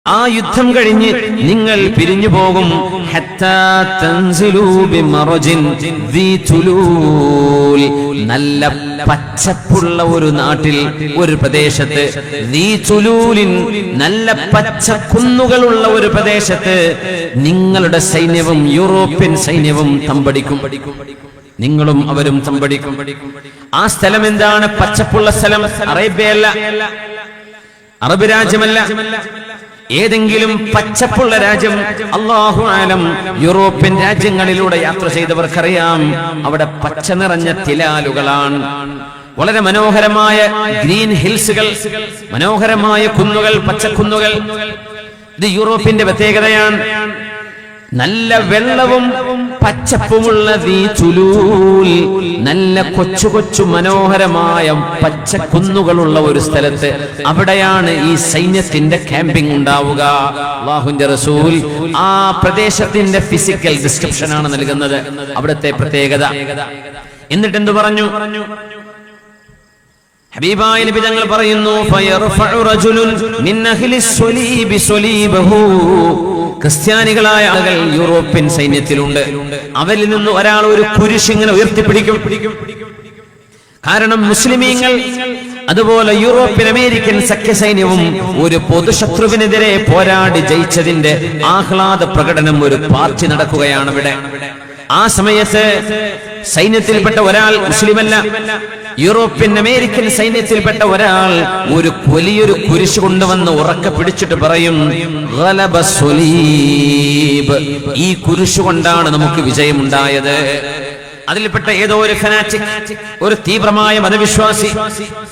ആ യുദ്ധം കഴിഞ്ഞ് നിങ്ങൾ പിരിഞ്ഞു പോകും. നല്ല പച്ചപ്പുള്ള ഒരു നാട്ടിൽ, ഒരു പ്രദേശത്ത്, നല്ല പച്ച കുന്നുകളുള്ള ഒരു പ്രദേശത്ത് നിങ്ങളുടെ സൈന്യവും യൂറോപ്യൻ സൈന്യവും തമ്പടിക്കും. നിങ്ങളും അവരും തമ്പടിക്കും. ആ സ്ഥലം എന്താണ്? പച്ചപ്പുള്ള സ്ഥലം. അറേബ്യയല്ല, അറബ് രാജ്യമല്ല, ഏതെങ്കിലും പച്ചപ്പുള്ള രാജ്യം. അല്ലാഹു ആലം. യൂറോപ്യൻ രാജ്യങ്ങളിലൂടെ യാത്ര ചെയ്തവർക്കറിയാം, അവിടെ പച്ച നിറഞ്ഞ തിലാലുകളാണ്. വളരെ മനോഹരമായ ഗ്രീൻ ഹിൽസുകൾ, മനോഹരമായ കുന്നുകൾ, പച്ചക്കുന്നുകൾ. ഇത് യൂറോപ്പിന്റെ പ്രത്യേകതയാണ്. നല്ല വെള്ളവും പച്ചപ്പുമുള്ള നല്ല കൊച്ചു കൊച്ചു മനോഹരമായ പച്ചക്കുന്നുകളുള്ള ഒരു സ്ഥലത്ത്, അവിടെയാണ് ഈ സൈന്യത്തിന്റെ ക്യാമ്പിംഗ് ഉണ്ടാവുക. അല്ലാഹുവിന്റെ റസൂൽ ആ പ്രദേശത്തിന്റെ ഫിസിക്കൽ ഡിസ്ക്രിപ്ഷൻ ആണ് നൽകുന്നത്, അവിടുത്തെ പ്രത്യേകത. എന്നിട്ട് എന്തു പറഞ്ഞു? ഹബീബായ നബി തങ്ങൾ പറയുന്നു, ഫയർഫഉ റജുലുൻ മിൻ അഹ്ലി സ്വലീബി സ്വലീബഹു. ക്രിസ്ത്യാനികളായ ആളുകൾ യൂറോപ്യൻ സൈന്യത്തിലുണ്ട്. അവരിൽ നിന്ന് ഒരാൾ ഒരു കുരിശ് ഇങ്ങനെ ഉയർത്തിപ്പിടിക്കും. കാരണം മുസ്ലിമീങ്ങൾ അതുപോലെ യൂറോപ്യൻ അമേരിക്കൻ സഖ്യസൈന്യവും ഒരു പൊതുശത്രുവിനെതിരെ പോരാടി ജയിച്ചതിന്റെ ആഹ്ലാദ പ്രകടനം, ഒരു പാർട്ടി നടക്കുകയാണ് ഇവിടെ. ആ സമയത്ത് സൈന്യത്തിൽപ്പെട്ട ഒരാൾ, മുസ്ലിമല്ല, യൂറോപ്യൻ അമേരിക്കൻ സൈന്യത്തിൽപ്പെട്ട ഒരാൾ ഒരു വലിയൊരു കുരിശ് കൊണ്ടുവന്ന് ഉറക്കെ പിടിച്ചിട്ട് പറയും, ഗലബ സ്വലീബ്. ഈ കുരിശ് കൊണ്ടാണ് നമുക്ക് വിജയമുണ്ടായത്. അതിൽപ്പെട്ട ഏതോ ഒരു ഫനാറ്റിക്, ഒരു തീവ്രമായ മതവിശ്വാസി,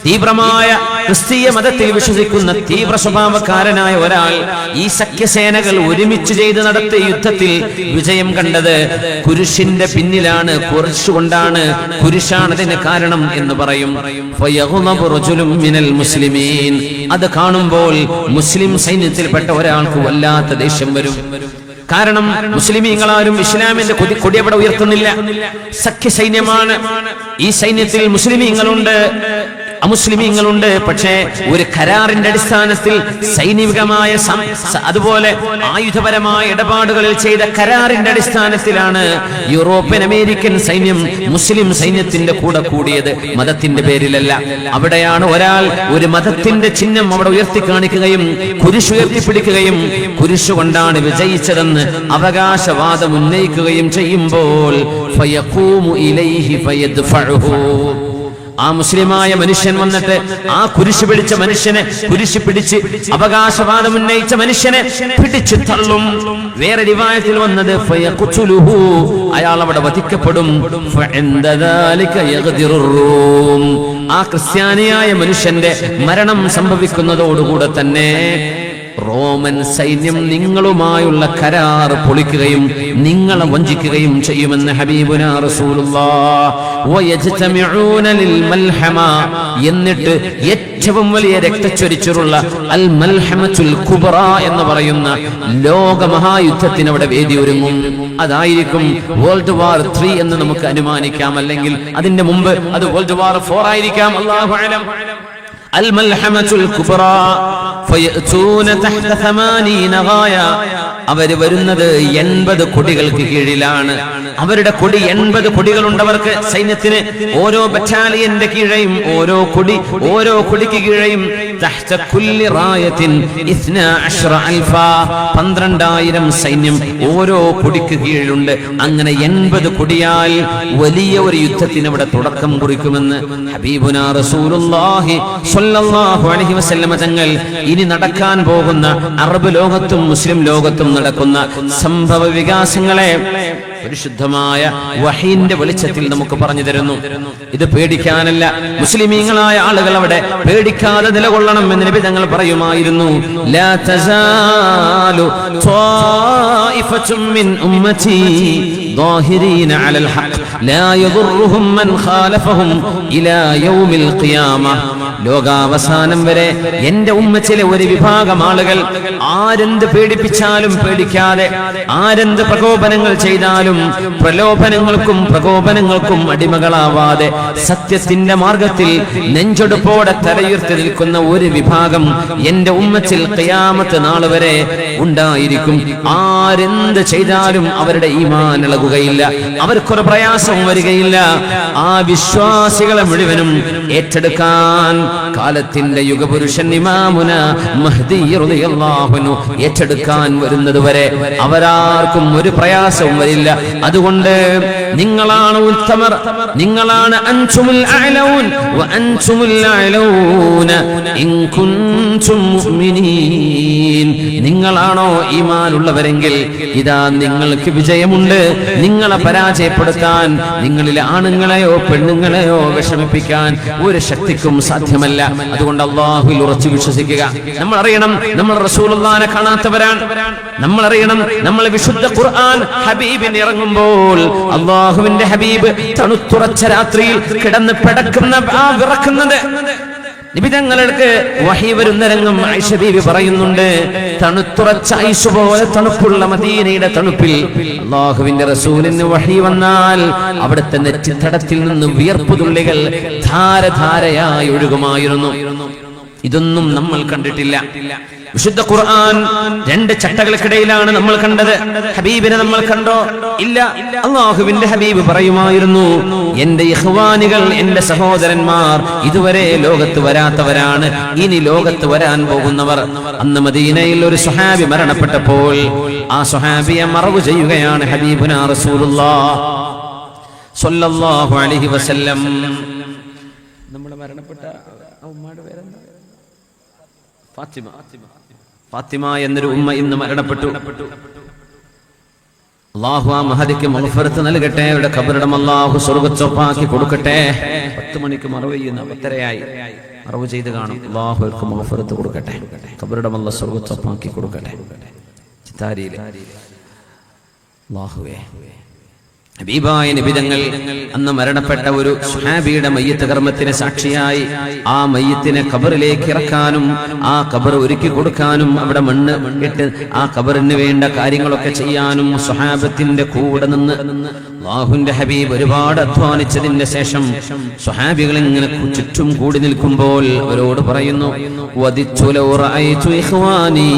തീവ്രമായ ക്രിസ്തീയ മതത്തിൽ വിശ്വസിക്കുന്ന തീവ്ര സ്വഭാവക്കാരനായ ഒരാൾ ഈ സഖ്യസേനകൾ ഒരുമിച്ച് ചെയ്ത് നടത്തിയ യുദ്ധത്തിൽ വിജയം കണ്ടത് കുരിശിന്റെ പിന്നിലാണ്, കുരിശുകൊണ്ടാണ്, കുരിശാണ് അതിന് കാരണം എന്ന് പറയും. അത് കാണുമ്പോൾ മുസ്ലിം സൈന്യത്തിൽപ്പെട്ട ഒരാൾക്ക് വല്ലാത്ത ദേഷ്യം വരും. കാരണം മുസ്ലിമീങ്ങളാരും ഇസ്ലാമിന്റെ കൊടി അവിടെ ഉയർത്തുന്നില്ല. സഖ്യ സൈന്യമാണ്. ഈ സൈന്യത്തിൽ മുസ്ലിമീങ്ങളുണ്ട്, അമുസ്ലിമീങ്ങളുണ്ട്. പക്ഷേ ഒരു കരാറിന്റെ അടിസ്ഥാനത്തിൽ, സൈനികമായ അതുപോലെ ആയുധപരമായ ഇടപാടുകളിൽ ചെയ്ത കരാറിന്റെ അടിസ്ഥാനത്തിലാണ് യൂറോപ്യൻ അമേരിക്കൻ സൈന്യം മുസ്ലിം സൈന്യത്തിന്റെ കൂടെ കൂടിയത്, മതത്തിന്റെ പേരിലല്ല. അവിടെയാണ് ഒരാൾ ഒരു മതത്തിന്റെ ചിഹ്നം അവിടെ ഉയർത്തി കാണിക്കുകയും കുരിശ് ഉയർത്തിപ്പിടിക്കുകയും കുരിശ് കൊണ്ടാണ് വിജയിച്ചതെന്ന് അവകാശവാദം ഉന്നയിക്കുകയും ചെയ്യുമ്പോൾ ഫയഖൂമു ഇലൈഹി ഫയദ്ഫഉഹു. ആ മുസ്ലിമായ മനുഷ്യൻ വന്നിട്ട് ആ കുരിശ് പിടിച്ച മനുഷ്യനെ, കുരിശ് പിടിച്ച് അവകാശവാദം ഉന്നയിച്ച മനുഷ്യനെ പിടിച്ചു തള്ളും. വേറെ റിവായത്തിൽ വന്നത് ഫയഖ്തുലുഹു, അയാൾ അവിടെ വധിക്കപ്പെടും. ഫഇൻദദാലിക യഗ്ദിറുർ റൂം. ആ ക്രിസ്ത്യാനിയായ മനുഷ്യന്റെ മരണം സംഭവിക്കുന്നതോടുകൂടെ തന്നെ റോമൻ സൈന്യം നിങ്ങളുമായുള്ള കരാർ പൊളിക്കുകയും നിങ്ങളെ വഞ്ചിക്കുകയും ചെയ്യുമെന്ന് ഹബീബുനാ റസൂലുള്ളാഹ്. വയജ്തമിഊന ലിൽ മൽഹമ. എന്നിട്ട് ഏറ്റവും വലിയ രക്തച്ചൊരിച്ചിലുള്ള അൽ മൽഹമത്തുൽ കുബ്ര എന്ന് പറയുന്ന ലോക മഹായുദ്ധത്തിന് അവിടെ വേദി ഒരുങ്ങും. അതായിരിക്കും വേൾഡ് വാർ 3 എന്ന് നമുക്ക് അനുമാനിക്കാം, അല്ലെങ്കിൽ അതിന്റെ മുമ്പ് അത് വേൾഡ് വാർ 4 ആയിരിക്കാം. അല്ലാഹു അലം. അൽ മൽഹമത്തുൽ കുബ്ര ഫയഅതൂന തഹ്ത 80 ഗായ. അവര് വരുന്നത് 80 കൊടികൾക്ക് കീഴിലാണ്. അവരുടെ കൊടി 80 കൊടികളുണ്ടവർക്ക് സൈന്യത്തിന്. ഓരോ ബറ്റാലിയന്റെ കീഴെയും ഓരോ കൊടി, ഓരോ കൊടിക്ക് കീഴെയും തഹ്ത കുല്ലി റായത്തിൻ 12000. 12000 സൈന്യം ഓരോ കൊടിക്ക് കീഴിലുണ്ട്. അങ്ങനെ 80 കൊടിയാൽ വലിയ ഒരു യുദ്ധത്തിന് ഇവിടെ തുടക്കം കുറിക്കുമെന്ന് ഹബീബുനാ റസൂലുള്ളാഹി സ്വല്ലല്ലാഹു അലൈഹി വസല്ലം തങ്ങൾ ഇനി നടക്കാൻ പോകുന്ന അറബ് ലോകത്തും മുസ്ലിം ലോകത്തും നടക്കുന്ന സംഭവ വികാസങ്ങളെ പരിശുദ്ധമായ വഹീന്റെ വെളിച്ചത്തിൽ നമുക്ക് പറഞ്ഞു തരുന്നു. ഇത് പേടിക്കാനല്ല, മുസ്ലിമീങ്ങളായ ആളുകൾ അവിടെ പേടിക്കാതെ നിലകൊള്ളണം എന്ന് നബി തങ്ങൾ പറയുമായിരുന്നു. ലാ തസാലു ത്വായിഫത്തും മിൻ ഉമ്മതി ظاهرين على الحق لا يضرهم من خالفهم إلى يوم القيامة. ലോകാവസാനം വരെ എന്റെ ഉമ്മത്തിലെ ഒരു വിഭാഗം ആളുകൾ ആരെന്ത് പേടിപ്പിച്ചാലും പേടിക്കാതെ, ആരെന്ത് പ്രകോപനങ്ങൾ ചെയ്താലും പ്രലോഭനങ്ങൾക്കും പ്രകോപനങ്ങൾക്കും അടിമകളാവാതെ സത്യത്തിന്റെ മാർഗത്തിൽ നെഞ്ചൊടുപ്പോടെ തലയുയർത്തി നിൽക്കുന്ന ഒരു വിഭാഗം എന്റെ ഉമ്മത്തിൽ ഖിയാമത്ത് നാൾ വരെ ഉണ്ടായിരിക്കും. ആരെന്ത് ചെയ്താലും അവരുടെ ഈമാൻ ഇളകുകയില്ല, അവർക്കൊരു പ്രയാസവും വരികയില്ല. ആ വിശ്വാസികളെ മുഴുവനും ഏറ്റെടുക്കാൻ കാലത്തിന്റെ യുഗപുരുഷൻ ഇമാമുന മഹ്ദി റളിയല്ലാഹു അൻഹു ഏറ്റെടുക്കാൻ വരുന്നത് വരെ അവരാർക്കും ഒരു പ്രയാസവും വരില്ല. അതുകൊണ്ട് നിങ്ങളാണ് ഉത്തമർ, നിങ്ങളാണ് അൻതുമുൽ അഅലൗൻ വ അൻതുമുൽ അഅലൗന ഇൻ കുൻതും മുഅ്മിനീൻ. നിങ്ങളാണോ ഈമാനുള്ളവരെങ്കിൽ ഇതാ നിങ്ങൾക്ക് വിജയമുണ്ട്. നിങ്ങളെ പരാജയപ്പെടുത്താൻ നിങ്ങളിലെ ആണുങ്ങളെയോ പെണ്ണുങ്ങളെയോ വിഷമിപ്പിക്കാൻ ഒരു ശക്തിക്കും സാധ്യമല്ല. അതുകൊണ്ട് അല്ലാഹുവിൽ ഉറച്ചു വിശ്വസിക്കുക. നമ്മൾ അറിയണം നമ്മൾ റസൂലുള്ളാഹിനെ കാണാത്തവരാണ്. നമ്മൾ അറിയണം നമ്മൾ വിശുദ്ധ ഖുർആൻ ഹബീബിന് ഇറങ്ങുമ്പോൾ അല്ലാഹുവിന്റെ ഹബീബ് തണുത്തുറച്ച രാത്രിയിൽ കിടന്ന് പിടക്കുന്ന ആ വിറക്കുന്നത് നബി തങ്ങൾക്ക് വഹി വരുന്ന രംഗം ആയിഷ ബീവി പറയുന്നുണ്ട്. തണുത്തുറച്ച ഐസ് പോലെ തണുപ്പുള്ള മദീനയുടെ തണുപ്പിൽ അല്ലാഹുവിന്റെ റസൂലിന് വഹി വന്നാൽ അവിടുത്തെ നെറ്റിത്തടത്തിൽ നിന്ന് വിയർപ്പ് തുള്ളികൾ ധാരധാരയായി ഒഴുകുമായിരുന്നു. ഇതൊന്നും നമ്മൾ കണ്ടിട്ടില്ല. വിശുദ്ധ ഖുർആൻ രണ്ട് ചട്ടകൾക്കിടയിലാണ് നമ്മൾ കണ്ടത്. ഹബീബിനെ നമ്മൾ കണ്ടോ? ഇല്ല. അല്ലാഹുവിന്റെ ഹബീബ് പറയുമായിരുന്നു, എന്റെ ഇഖ്വാനികൾ, എന്റെ സഹോദരന്മാർ ഇതുവരെ ലോകത്ത് വരാത്തവരാണ്, ഇനി ലോകത്ത് വരാൻ പോകുന്നവർ. അന്ന് മദീനയിൽ ഒരു സ്വഹാബി മരണപ്പെട്ടപ്പോൾ ആ സ്വഹാബിയെ മറവ് ചെയ്യുകയാണ് ഹബീബുനാ റസൂലുള്ളാഹി സ്വല്ലല്ലാഹു അലൈഹി വസല്ലം. നമ്മുടെ മരണപ്പെട്ട ഉമ്മയുടെ പേരെന്താ? ഫാത്തിമ എന്നൊരു ഉമ്മ ഇന്ന് മരണപ്പെട്ടു. അല്ലാഹു ആ മഹദിക്ക് മഗ്ഫിറത്ത് നൽകട്ടെ. അവരുടെ ഖബറിടം അല്ലാഹു സ്വർഗ്ഗച്ചൊപ്പാക്കി കൊടുക്കട്ടെ. 10 മണിക്ക് മറവ് ചെയ്യുന്ന 10:30 മറവ് ചെയ്ത് കാണും. അല്ലാഹു അവർക്ക് മഗ്ഫിറത്ത് കൊടുക്കട്ടെ. ഖബറിടം അല്ലാഹു സ്വർഗ്ഗച്ചൊപ്പാക്കി കൊടുക്കട്ടെ. ചിത്താരിയിലെ അല്ലാഹുവേ, ഹബീബായ നബി തങ്ങൾ അന്ന് മരണപ്പെട്ട ഒരു സ്വഹാബിയുടെ മയ്യിത്ത് കർമ്മത്തിന് സാക്ഷിയായി ആ മയ്യിത്തിനെ ഖബറിലേക്ക് ഇറക്കാനും ആ ഖബർ ഒരുക്കി കൊടുക്കാനും അവിടെ മണ്ണ് ഇട്ട് ആ ഖബറിന് വേണ്ട കാര്യങ്ങളൊക്കെ ചെയ്യാനും സ്വഹാബത്തിന്റെ കൂടെ നിന്ന് അല്ലാഹുവിന്റെ ഹബീബ് ഒരുപാട് അധ്വാനിച്ചതിന് ശേഷം സ്വഹാബികൾ ഇങ്ങനെ ചുറ്റും കൂടി നിൽക്കുമ്പോൾ അവരോട് പറയുന്നു, വദിച്ചു ലൗ റഅയ്തു ഇഖ്വാനി,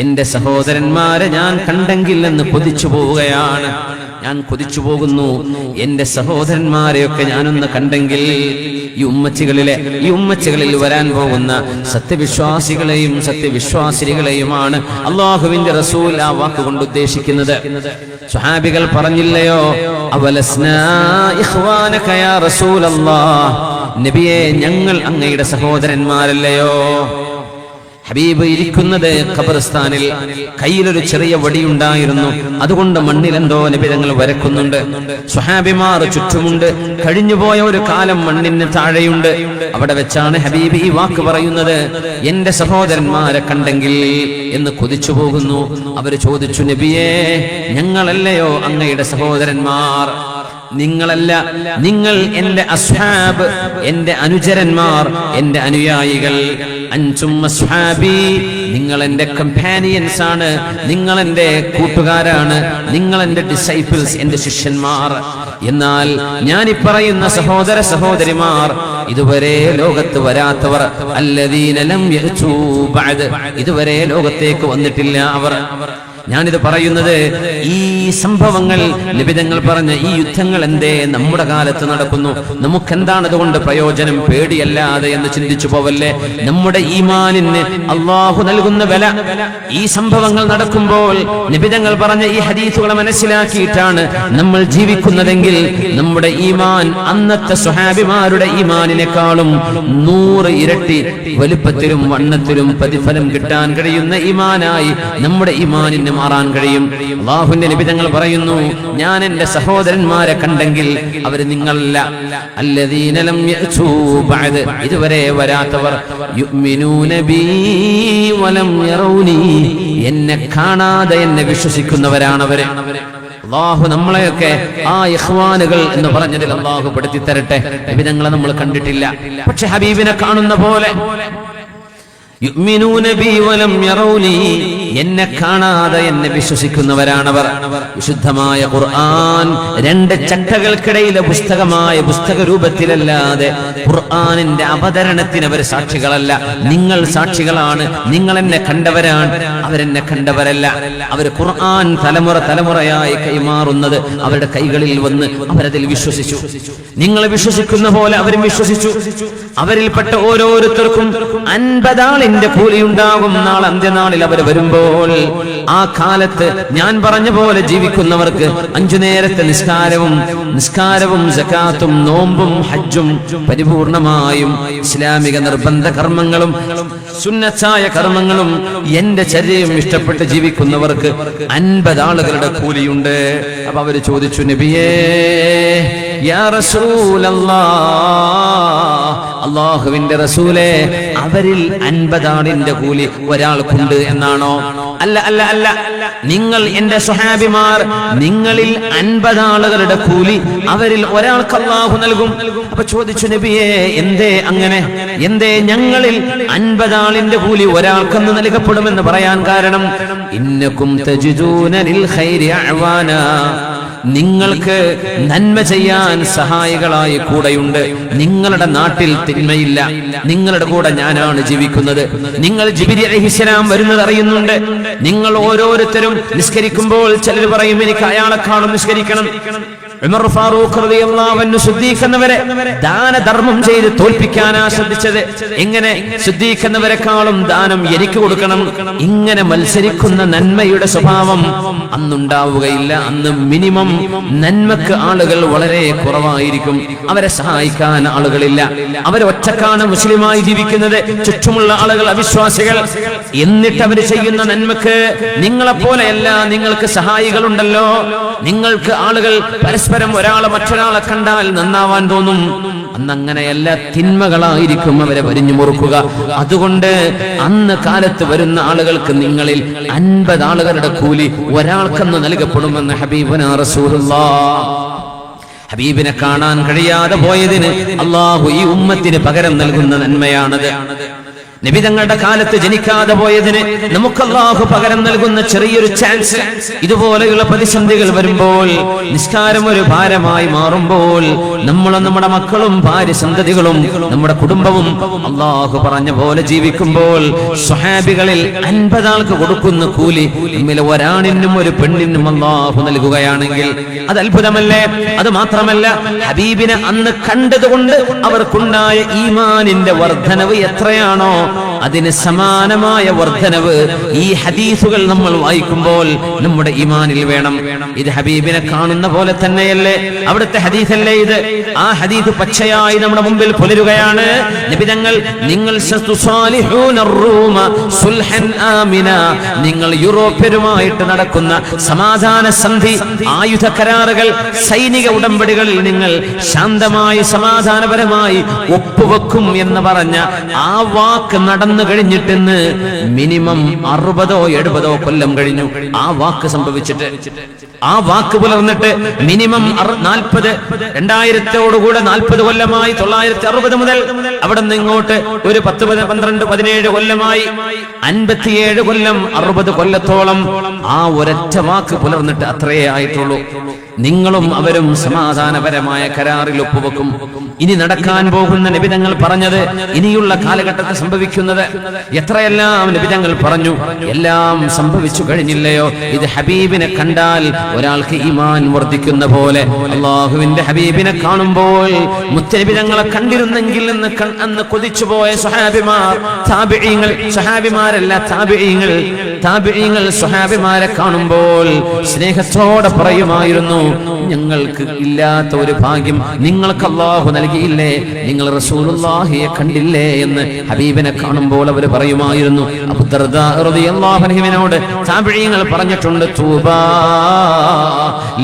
എന്റെ സഹോദരന്മാരെ ഞാൻ കണ്ടെങ്കിൽ എന്ന് കൊതിച്ചു പോവുകയാണ്. ഞാൻ കൊതിച്ചു പോകുന്നു, എന്റെ സഹോദരന്മാരെയൊക്കെ ഞാനൊന്ന് കണ്ടെങ്കിൽ. ഈ ഉമ്മച്ചികളിൽ വരാൻ പോകുന്ന സത്യവിശ്വാസികളെയും സത്യവിശ്വാസിനികളെയുമാണ് അല്ലാഹുവിന്റെ റസൂൽ ആ വാക്കുകൊണ്ട് ഉദ്ദേശിക്കുന്നത്. സ്വഹാബികൾ പറഞ്ഞില്ലയോ, അവലസ്നാ ഇഖ്വാനക യാ റസൂലല്ലാഹ്, നബിയെ ഞങ്ങൾ അങ്ങയുടെ സഹോദരന്മാരല്ലയോ? ഹബീബ് ഇരിക്കുന്നത് ഖബർസ്ഥാനിൽ, കയ്യിലൊരു ചെറിയ വടിയുണ്ടായിരുന്നു. അതുകൊണ്ട് മണ്ണിൽ എന്തോ നബി തങ്ങൾ വരക്കുന്നുണ്ട്. സ്വഹാബിമാർ ചുറ്റുമുണ്ട്. കഴിഞ്ഞുപോയ ഒരു കാലം മണ്ണിന് താഴെയുണ്ട്. അവിടെ വെച്ചാണ് ഹബീബ് ഈ വാക്ക് പറയുന്നത്, എന്റെ സഹോദരന്മാരെ കണ്ടെങ്കിൽ എന്ന് കൊതിച്ചു പോകുന്നു. അവര് ചോദിച്ചു, നബിയേ, ഞങ്ങളല്ലയോ അങ്ങയുടെ സഹോദരന്മാർ? നിങ്ങളല്ല, നിങ്ങൾ എന്റെ അസ്ഹാബ്, എന്റെ അനുചരന്മാർ, എന്റെ അനുയായികൾ. അൻതും അസ്ഹാബി, നിങ്ങൾ എന്റെ കമ്പാനിയൻസ് ആണ്, നിങ്ങൾ എന്റെ കൂട്ടുകാരാണ്, നിങ്ങൾ എന്റെ ഡിസൈപ്പിൾസ്, എന്റെ ശിഷ്യന്മാർ. എന്നാൽ ഞാൻ ഈ പറയുന്ന സഹോദര സഹോദരിമാർ ഇതുവരെ ലോകത്ത് വരാത്തവർ, അല്ലദീന ലം യഅ്തു ബഅദ്, ഇതുവരെ ലോകത്തേക്ക് വന്നിട്ടില്ല അവർ. ഞാനിത് പറയുന്നത് ഈ സംഭവങ്ങൾ നബി തങ്ങൾ പറഞ്ഞ ഈ യുദ്ധങ്ങൾ എന്തേ നമ്മുടെ കാലത്ത് നടക്കുന്നു? നമുക്കെന്താണ് അതുകൊണ്ട് പ്രയോജനം? പേടിയല്ലാതെ എന്ന് ചിന്തിച്ചു പോവല്ലേ? നമ്മുടെ ഈമാനിന് അല്ലാഹു നൽകുന്ന വില ഈ സംഭവങ്ങൾ നടക്കുമ്പോൾ നബി തങ്ങൾ പറഞ്ഞ ഈ ഹദീസുകളെ മനസ്സിലാക്കിയിട്ടാണ് നമ്മൾ ജീവിക്കുന്നതെങ്കിൽ നമ്മുടെ ഈമാൻ അന്നത്തെ സ്വഹാബിമാരുടെ ഈമാനിനേക്കാളും 100 ഇരട്ടി വലുപ്പത്തിലും വണ്ണത്തിലും പ്രതിഫലം കിട്ടാൻ കഴിയുന്ന ഈമാനായി നമ്മുടെ ഈമാനിന് മാറാൻ കഴിയും. അല്ലാഹുവിന്റെ നബി തങ്ങൾ പറയുന്നു, ഞാൻ എന്റെ സഹോദരന്മാരെ കണ്ടെങ്കിൽ അവർ നിങ്ങളല്ല, അല്ലദീന ലം യഅ്തു ബഅദ്, ഇതുവരെ വരാത്തവർ, യുഅ്മിനൂന ബി വലം യറൗനി, എന്നെ കാണാതെ എന്നെ വിശ്വസിക്കുന്നവരാണ് അവര്. അല്ലാഹു നമ്മളെയൊക്കെ ആ ഇഖ്വാനുകൾ എന്ന് പറഞ്ഞതിൽ അല്ലാഹു പെടുത്തി തരട്ടെ. നബിതങ്ങളെ നമ്മൾ കണ്ടിട്ടില്ല, പക്ഷെ ഹബീബിനെ കാണുന്ന പോലെ യുഅ്മിനൂന ബി വലം യറൗനി, എന്നെ കാണാതെ എന്നെ വിശ്വസിക്കുന്നവരാണവർ. വിശുദ്ധമായ ഖുർആൻ രണ്ട് ചട്ടകൾക്കിടയിലെ പുസ്തകമായ പുസ്തക രൂപത്തിലല്ലാതെ ഖുർആനിന്റെ അവതരണത്തിന് അവർ സാക്ഷികളല്ല. നിങ്ങൾ സാക്ഷികളാണ്, നിങ്ങൾ എന്നെ കണ്ടവരാണ്, അവരെന്നെ കണ്ടവരല്ല. അവർ ഖുർആൻ തലമുറ തലമുറയായി കൈമാറുന്നത് അവരുടെ കൈകളിൽ വന്ന് അവരതിൽ വിശ്വസിച്ചു. നിങ്ങൾ വിശ്വസിക്കുന്ന പോലെ അവരും വിശ്വസിച്ചു. അവരിൽപ്പെട്ട ഓരോരുത്തർക്കും 50 ആളിന്റെ കൂലിയുണ്ടാകും നാളെ അന്ത്യനാളിൽ അവർ വരുമ്പോൾ. ആ കാലത്ത് ഞാൻ പറഞ്ഞ പോലെ ജീവിക്കുന്നവർക്ക് 5 നേരത്തെ നിസ്കാരവും സകാത്തും നോമ്പും ഹജ്ജും പരിപൂർണമായും ഇസ്ലാമിക നിർബന്ധ കർമ്മങ്ങളും സുന്നത്തായ കർമ്മങ്ങളും എന്റെ ചര്യയും ഇഷ്ടപ്പെട്ട് ജീവിക്കുന്നവർക്ക് 50 ആളുകളുടെ കൂലിയുണ്ട്. അപ്പൊ അവര് ചോദിച്ചു, നബിയേ യാ റസൂലല്ലാഹ്, അല്ലാഹുവിന്റെ റസൂലേ, അവരിൽ 50 ആളിന്റെ കൂലി ഒരാൾക്കുണ്ട് എന്നാണോ? അല്ല അല്ല അല്ല, നിങ്ങൾ എന്റെ സ്വഹാബിമാർ, നിങ്ങളിൽ 50 ആളുകളുടെ കൂലി അവരിൽ ഒരാൾക്ക് അല്ലാഹു നൽകും. അപ്പൊ ചോദിച്ചു, നബിയേ എന്തേ അങ്ങനെ? എന്തേ ഞങ്ങളിൽ 50 ആളിന്റെ കൂലി ഒരാൾക്കെന്ന് നൽകപ്പെടുമെന്ന് പറയാൻ കാരണം? ഇന്നകും തജിദൂന ലിൽ ഖൈരി അഅ്വാന, നിങ്ങൾക്ക് നന്മ ചെയ്യാൻ സഹായികളായി കൂടെയുണ്ട്. നിങ്ങളുടെ നാട്ടിൽ തിന്മയില്ല, നിങ്ങളുടെ കൂടെ ഞാനാണ് ജീവിക്കുന്നത്. നിങ്ങൾ ജിബ്രീൽ അലൈഹിസ്സലാം വരുന്നത് അറിയുന്നുണ്ട്. നിങ്ങൾ ഓരോരുത്തരും നിസ്കരിക്കുമ്പോൾ ചിലർ പറയും എനിക്ക് അയാളെക്കാളും നിസ്കരിക്കണം. ഉമർ ഫാറൂഖ് റളിയല്ലാഹു അൻഹു സിദ്ദീഖ് എന്നവരെ ദാനധർമ്മം ചെയ്ത് തോൽപ്പിക്കാനാ ശ്രദ്ധിച്ചത്. എങ്ങനെ? സിദ്ദീഖ് എന്നവരെക്കാളും ദാനം എനിക്ക് കൊടുക്കണം. ഇങ്ങനെ മത്സരിക്കുന്ന നന്മയുടെ സ്വഭാവം അന്നുണ്ടാവുകയില്ല. അന്ന് മിനിമം നന്മക്ക് ആളുകൾ വളരെ കുറവായിരിക്കും. അവരെ സഹായിക്കാൻ ആളുകളില്ല. അവരൊറ്റക്കാണ് മുസ്ലിമായി ജീവിക്കുന്നത്. ചുറ്റുമുള്ള ആളുകൾ അവിശ്വാസികൾ. എന്നിട്ട് അവർ ചെയ്യുന്ന നന്മക്ക് നിങ്ങളെപ്പോലെയല്ല, നിങ്ങൾക്ക് സഹായികളുണ്ടല്ലോ. നിങ്ങൾക്ക് ആളുകൾ പരസ്പരം ഒരാളെ മറ്റൊരാളെ കണ്ടാൽ നന്നാവാൻ തോന്നും. അന്നങ്ങനെയല്ല, തിന്മകളായിരിക്കും അവരെ വരിഞ്ഞു മുറുക്കുക. അതുകൊണ്ട് അന്ന് കാലത്ത് വരുന്ന ആളുകൾക്ക് നിങ്ങളിൽ 50 ആളുകളുടെ കൂലി ഒരാൾക്കെന്ന് നൽകപ്പെടുമെന്ന് ഹബീബുനാ റസൂലുള്ളാഹ്. ഹബീബിനെ കാണാൻ കഴിയാതെ പോയതിന് അല്ലാഹു ഈ ഉമ്മത്തിന് പകരം നൽകുന്ന നന്മയാണത്. നബി തങ്ങളുടെ കാലത്ത് ജനിക്കാതെ പോയതിന് നമുക്ക് അല്ലാഹു പകരം നൽകുന്ന ചെറിയൊരു ചാൻസ്. ഇതുപോലെയുള്ള പ്രതിസന്ധികൾ വരുമ്പോൾ, നിസ്കാരം ഒരു ഭാരമായി മാറുമ്പോൾ, നമ്മളും നമ്മുടെ മക്കളും ഭാര്യ സന്തതികളും നമ്മുടെ കുടുംബവും അല്ലാഹു പറഞ്ഞ പോലെ ജീവിക്കുമ്പോൾ, സ്വഹാബികളിൽ 50 ആൾക്ക് കൊടുക്കുന്ന കൂലി നമ്മിൽ ഒരാണിനും ഒരു പെണ്ണിനും അല്ലാഹു നൽകുകയാണെങ്കിൽ അത് അത്ഭുതമല്ലേ? അത് മാത്രമല്ല, ഹബീബിനെ അന്ന് കണ്ടതുകൊണ്ട് അവർക്കുണ്ടായ ഈമാനിന്റെ വർധനവ് എത്രയാണോ അതിന് സമാനമായ വർധനവ് ഈ ഹദീസുകൾ നമ്മൾ വായിക്കുമ്പോൾ നമ്മുടെ ഈമാനിൽ വേണം. ഇത് ഹബീബിനെ കാണുന്ന പോലെ തന്നെയല്ലേ? അവിടുത്തെ ഹദീസല്ലേ ഇത്? ആ ഹദീസ് പച്ചയായി നമ്മുടെ മുമ്പിൽ പുലരുകയാണ്. നബിതങ്ങൾ, നിങ്ങൾ നിങ്ങൾ യൂറോപ്യരുമായിട്ട് നടക്കുന്ന സമാധാന സന്ധി, ആയുധ കരാറുകൾ, സൈനിക ഉടമ്പടികളിൽ നിങ്ങൾ ശാന്തമായി സമാധാനപരമായി ഒപ്പുവെക്കും എന്ന് പറഞ്ഞ ആ വാക്ക് നടന്നു കഴിഞ്ഞിട്ടെന്ന് മിനിമം 60-70 കൊല്ലം കഴിഞ്ഞു. ആ വാക്ക് സംഭവിച്ചിട്ട്, ആ വാക്ക് പുലർന്നിട്ട് മിനിമം 2000-ഓടുകൂടെ 40 കൊല്ലമായി. 960 മുതൽ അവിടെ നിന്ന് ഇങ്ങോട്ട് ഒരു 10, 12, 17 കൊല്ലമായി. 57 കൊല്ലം, 60 കൊല്ലത്തോളം ആ ഒരൊറ്റ വാക്ക് പുലർന്നിട്ട് അത്രയേ ആയിട്ടുള്ളൂ. നിങ്ങളും അവരും സമാധാനപരമായ കരാറിൽ ഒപ്പുവെക്കും. ഇനി നടക്കാൻ പോകുന്ന നബിതങ്ങൾ പറഞ്ഞത്, ഇനിയുള്ള കാലഘട്ടത്തിൽ സംഭവിക്കുന്നത് എത്രയെല്ലാം നബിതങ്ങൾ പറഞ്ഞു. എല്ലാം സംഭവിച്ചു കഴിഞ്ഞില്ലയോ? ഇത് ഹബീബിനെ കണ്ടാൽ ഒരാൾക്ക് ഈമാൻ വർദ്ധിക്കുന്ന പോലെ. അല്ലാഹുവിന്റെ ഹബീബിനെ കാണുമ്പോൾ മുത്തനബിതങ്ങളെ കണ്ടിരുന്നെങ്കിൽ അന്ന് കൊതിച്ചുപോയ സ്വഹാബിമാർ, താബിഈങ്ങൾ, സ്വഹാബിമാരല്ല താബിഈങ്ങൾ സ്വഹാബിമാരെ കാണുമ്പോൾ സ്നേഹത്തോടെ പറയുമായിരുന്നു, ഞങ്ങൾക്ക് ഇല്ലാത്ത ഒരു ഭാഗ്യം നിങ്ങൾക്ക് അല്ലാഹു നൽകിയില്ലേ? നിങ്ങൾ റസൂലുള്ളാഹിയെ കണ്ടില്ലേ എന്ന് ഹബീബിനെ കാണുമ്പോൾ അവർ പറയുമായിരുന്നു. അബൂ ദർദാ റളിയല്ലാഹു അൻഹുവിനോട് താബിഈങ്ങൾ പറഞ്ഞിട്ടുണ്ട്, തൂബാ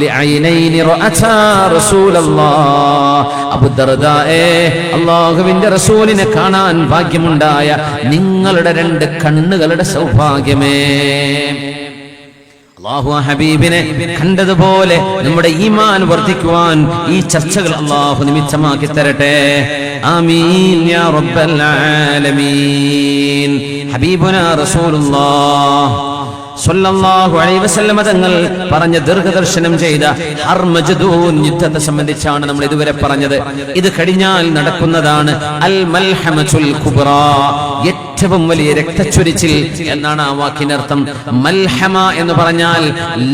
ലിഐനൈനി റഅതാ റസൂലല്ലാഹ്. അബൂ ദർദായെ, അല്ലാഹുവിന്റെ റസൂലിനെ കാണാൻ ഭാഗ്യമുണ്ടായ നിങ്ങളുടെ 2 കണ്ണുകളുടെ സൗഭാഗ്യമേ. അല്ലാഹു ഹബീബിനെ കണ്ടതുപോലെ നമ്മുടെ ഈമാൻ വർദ്ധിക്കുവാൻ ഈ ചർച്ചകൾ അല്ലാഹു നിമിത്തമാക്കി തരട്ടെ. ആമീൻ യാ റബ്ബൽ ആലമീൻ. ഹബീബുനാ റസൂലുള്ളാഹ് സ്വല്ലല്ലാഹു അലൈഹി വസല്ലം തങ്ങൾ പറഞ്ഞ ദീർഘദർശനം ചെയ്ത ഹർമജദൂൻ യുദ്ധത്തെ സംബന്ധിച്ചാണ് നമ്മൾ ഇതുവരെ പറഞ്ഞത്. ഇത് കഴിഞ്ഞാൽ നടക്കുന്നതാണ് അൽ മൽഹമത്തുൽ കുബ്രാ, ഏറ്റവും വലിയ രക്തച്ചൊരിച്ചിൽ എന്നാണ് ആ വാക്കിനർത്ഥം. മൽഹമ എന്ന് പറഞ്ഞാൽ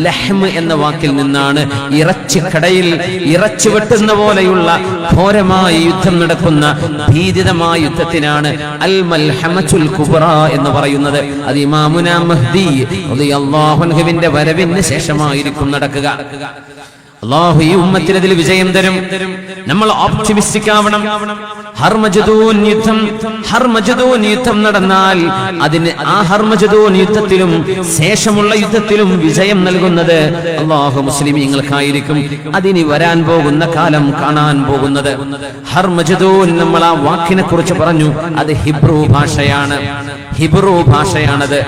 ലഹ്മ് എന്ന വാക്കിൽ നിന്നാണ്. ഇറച്ചിക്കടയിൽ ഇറച്ചി വെട്ടുന്ന പോലെയുള്ള ഘോരമായ യുദ്ധം നടക്കുന്ന ഭീതിതമായ യുദ്ധത്തിനാണ് അൽ മൽഹമത്തുൽ കുബ്രാ എന്ന് പറയുന്നത്. അത് ഇമാമുനാ മഹ്ദി റളിയല്ലാഹു അൻഹുവിന്റെ വരവിന് ശേഷമായിരിക്കും നടക്കുക. അല്ലാഹു ഈ ഉമ്മത്തിന് അതിൽ വിജയം തരും. നമ്മൾ ഓപ്റ്റിമിസ്റ്റിക് ആവണം. ഹർമജദൂൻ യുദ്ധം നടന്നാൽ ആ ഹർമജദൂൻ യുദ്ധത്തിലും ശേഷമുള്ള യുദ്ധത്തിലും വിജയം നൽകുന്നത് അല്ലാഹു മുസ്ലിമീങ്ങൾക്കായിരിക്കും. അതിനി വരാൻ പോകുന്ന കാലം കാണാൻ പോകുന്നത്. ഹർമജദൂൻ നമ്മൾ ആ വാക്കിനെ കുറിച്ച് പറഞ്ഞു. അത് ഹിബ്രു ഭാഷയാണത്.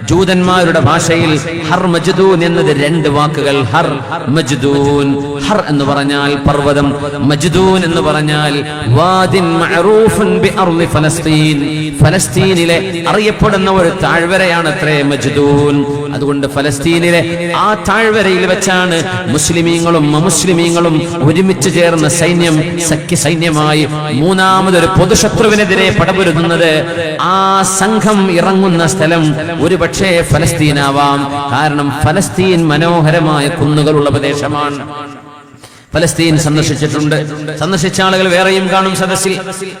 ജൂതന്മാരുടെ ഭാഷയിൽ ഹർമജദൂൻ എന്നത് രണ്ട് വാക്കുകൾ. ഹർ മജ്ദൂൻ, ഹർ എന്ന് പറഞ്ഞാൽ പർവ്വതം, മജ്ദൂൻ എന്ന് പറഞ്ഞാൽ വാദിൻ മഅറൂഫുൻ ബിഅർളി ഫലസ്തീൻ. ഫലസ്തീനിലെ അറിയപ്പെടുന്ന ഒരു താഴ്വരയാണ് അത്രേ മജ്ദൂൻ. അതുകൊണ്ട് ഫലസ്തീനിലെ ആ താഴ്വരയിൽ വെച്ചാണ് മുസ്ലിമീങ്ങളും അമുസ്ലിമീങ്ങളും ഒരുമിച്ച് ചേർന്ന സൈന്യം സഖ്യ സൈന്യമായി മൂന്നാമതൊരു പൊതുശത്രുവിനെതിരെ പടപൊരുതുന്നത്. ആ സംഘം ഇറങ്ങുന്ന സ്ഥലം ഒരു പക്ഷേ ഫലസ്തീനാവാം. കാരണം ഫലസ്തീൻ മനോഹരമായ കുന്നുകളുള്ള പ്രദേശമാണ്. ഫലസ്തീൻ സന്ദർശിച്ച ആളുകൾ വേറെയും കാണും സദസ്സിൽ.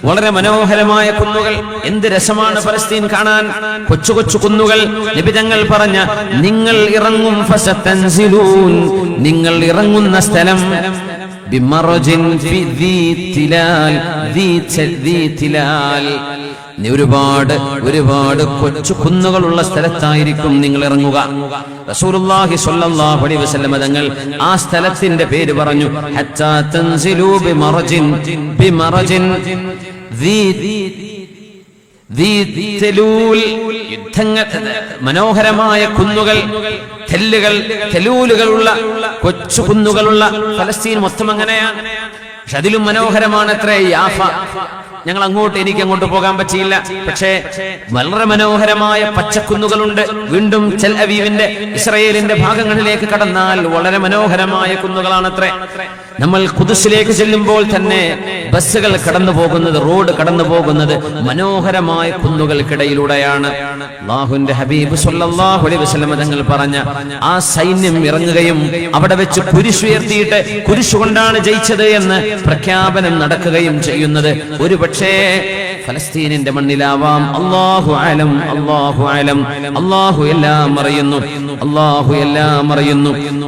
വളരെ മനോഹരമായ കുന്നുകൾ. എന്ത് രസമാണ് ഫലസ്തീൻ കാണാൻ. കൊച്ചു കൊച്ചു കുന്നുകൾ. നബി തങ്ങൾ പറഞ്ഞ നിങ്ങൾ ഇറങ്ങും ഫസതൻസിലൂൻ, നിങ്ങൾ ഇറങ്ങുന്ന സ്ഥലം ബിമറജിൻ ഫി ദീ തിലാൽ, ഒരുപാട് കൊച്ചു കുന്നുകളുള്ള സ്ഥലത്തായിരിക്കും നിങ്ങൾ ഇറങ്ങുക. റസൂലുള്ളാഹി സ്വല്ലല്ലാഹു അലൈഹി വസല്ലം തങ്ങൾ ആ സ്ഥലത്തിന്റെ പേര് പറഞ്ഞു. ഹത്താ തൻസിലൂ ബിമറജിൻ മനോഹരമായ കുന്നുകൾ, തെലൂലുകളുള്ള കൊച്ചു കുന്നുകളുള്ള ഫലസ്തീൻ മൊത്തം അങ്ങനെയാണ്. പക്ഷെ അതിലും മനോഹരമാണ് അത്രേ യാഫ. എനിക്ക് അങ്ങോട്ട് പോകാൻ പറ്റിയില്ല. പക്ഷേ വളരെ മനോഹരമായ പച്ചക്കുന്നുകളുണ്ട്. വീണ്ടും ടെൽ അവീവിന്റെ ഇസ്രായേലിന്റെ ഭാഗങ്ങളിലേക്ക് കടന്നാൽ വളരെ മനോഹരമായ കുന്നുകളാണത്രേ. നമ്മൾ ഖുദ്സിലേക്ക് ചെല്ലുമ്പോൾ തന്നെ ബസ്സുകൾ കടന്നു പോകുന്നത്, റോഡ് കടന്നു പോകുന്നത് മനോഹരമായ കുന്നുകൾക്കിടയിലൂടെയാണ്. അല്ലാഹുവിന്റെ ഹബീബ് സ്വല്ലല്ലാഹു അലൈഹി വസല്ലം തങ്ങൾ പറഞ്ഞ ആ സൈന്യം ഇറങ്ങുകയും അവിടെ വെച്ച് കുരിശുയർത്തിയിട്ട് കുരിശുകൊണ്ടാണ് ജയിച്ചത് എന്ന് പ്രഖ്യാപനം നടക്കുകയും ചെയ്യുന്നത് ഒരു പക്ഷേ ഫലസ്തീനിന്റെ മണ്ണിലാവാം. അല്ലാഹു അലം. അല്ലാഹു എല്ലാം അറിയുന്നു.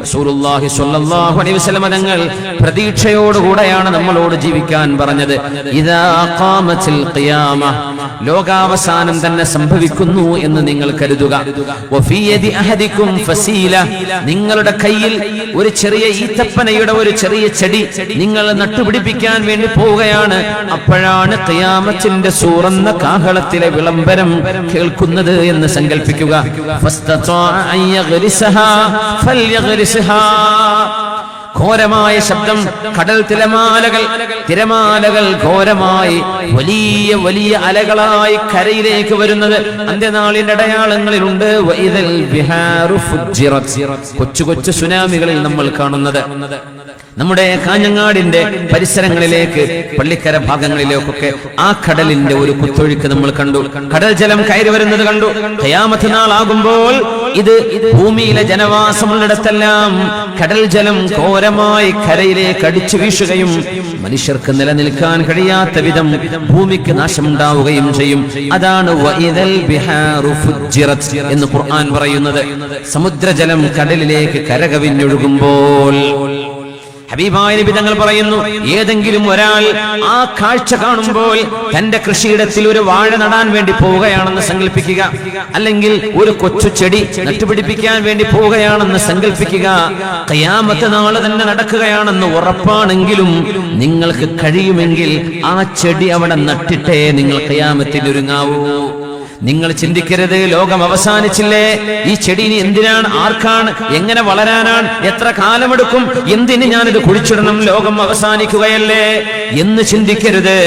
റസൂലുള്ളാഹി സ്വല്ലല്ലാഹു അലൈഹി വസല്ലം തങ്ങൾ പ്രതീക്ഷയോടുകൂടെയാണ് നമ്മളോട് ജീവിക്കാൻ പറഞ്ഞത്. ഇദാ ഖാമത്തിൽ ഖിയാമ, ലോകാവസാനം തന്നെ സംഭവിക്കുന്നു എന്ന് നിങ്ങൾ കരുതുക. വഫീ യദി അഹദികും ഫസീല, നിങ്ങളുടെ കയ്യിൽ ഒരു ചെറിയ ഈത്തപ്പനയുടെ ഒരു ചെറിയ ചെടി നിങ്ങൾ നട്ടുപിടിപ്പിക്കാൻ വേണ്ടി പോവുകയാണ്. അപ്പോഴാണ് ഖിയാമത്തിന്റെ സൂറന്ന കാഹളത്തിലെ വിളംബരം കേൾക്കുന്നത് എന്ന് സങ്കല്പിക്കുക. ഘോരമായ ശബ്ദം, കടൽ തിരമാലകൾ ഘോരമായി വലിയ വലിയ അലകളായി കരയിലേക്ക് വരുന്നത് അന്ത്യനാളിന്റെ അടയാളങ്ങളിലുണ്ട്. കൊച്ചു കൊച്ചു സുനാമികളിൽ നമ്മൾ കാണുന്നത്. നമ്മുടെ കാഞ്ഞങ്ങാടിന്റെ പരിസരങ്ങളിലേക്ക്, പള്ളിക്കര ഭാഗങ്ങളിലേക്കൊക്കെ ആ കടലിന്റെ ഒരു കുത്തൊഴുക്ക് നമ്മൾ കണ്ടു. കടൽ ജലം കയറി വരുന്നത് കണ്ടു. ഖിയാമത്ത് നാളാകുമ്പോൾ ഇത് ഭൂമിയിലെ ജനവാസമുള്ളിടത്തെല്ലാം കടൽ ജലം ഘോരമായി കരയിലേക്ക് അടിച്ചു വീശുകയും മനുഷ്യർക്ക് നിലനിൽക്കാൻ കഴിയാത്ത വിധം ഭൂമിക്ക് നാശമുണ്ടാവുകയും ചെയ്യും. അതാണ് വഇദൽ ബിഹാറു ഫുജ്ജിറത് എന്ന് ഖുർആൻ പറയുന്നത്. സമുദ്രജലം കടലിലേക്ക് കരകവിഞ്ഞൊഴുകുമ്പോൾ ഹബീബായ നബി തങ്ങൾ പറയുന്നു, ഏതെങ്കിലും ഒരാൾ ആ കാഴ്ച കാണുമ്പോൾ തന്റെ കൃഷിയിടത്തിൽ ഒരു വാഴ നടാൻ വേണ്ടി പോവുകയാണെന്ന് സങ്കല്പിക്കുക, അല്ലെങ്കിൽ ഒരു കൊച്ചു ചെടി നട്ടുപിടിപ്പിക്കാൻ വേണ്ടി പോവുകയാണെന്ന് സങ്കല്പിക്കുക. ഖിയാമത്ത് നാളെ തന്നെ നടക്കുകയാണെന്ന് ഉറപ്പാണെങ്കിലും നിങ്ങൾക്ക് കഴിയുമെങ്കിൽ ആ ചെടി അവിടെ നട്ടിട്ടേ നിങ്ങൾ ഖിയാമത്തിൽ ഒരുങ്ങാവൂ. നിങ്ങൾ ചിന്തിക്കരുത് ലോകം അവസാനിച്ചില്ലേ, ഈ ചെടി ഇനി എന്തിനാണ്, ആർക്കാണ്, എങ്ങനെ വളരാനാണ്, എത്ര കാലമെടുക്കും, എന്തിന് ഞാനിത് കുഴിച്ചിടണം, ലോകം അവസാനിക്കുകയല്ലേ എന്ന് ചിന്തിക്കരുത്.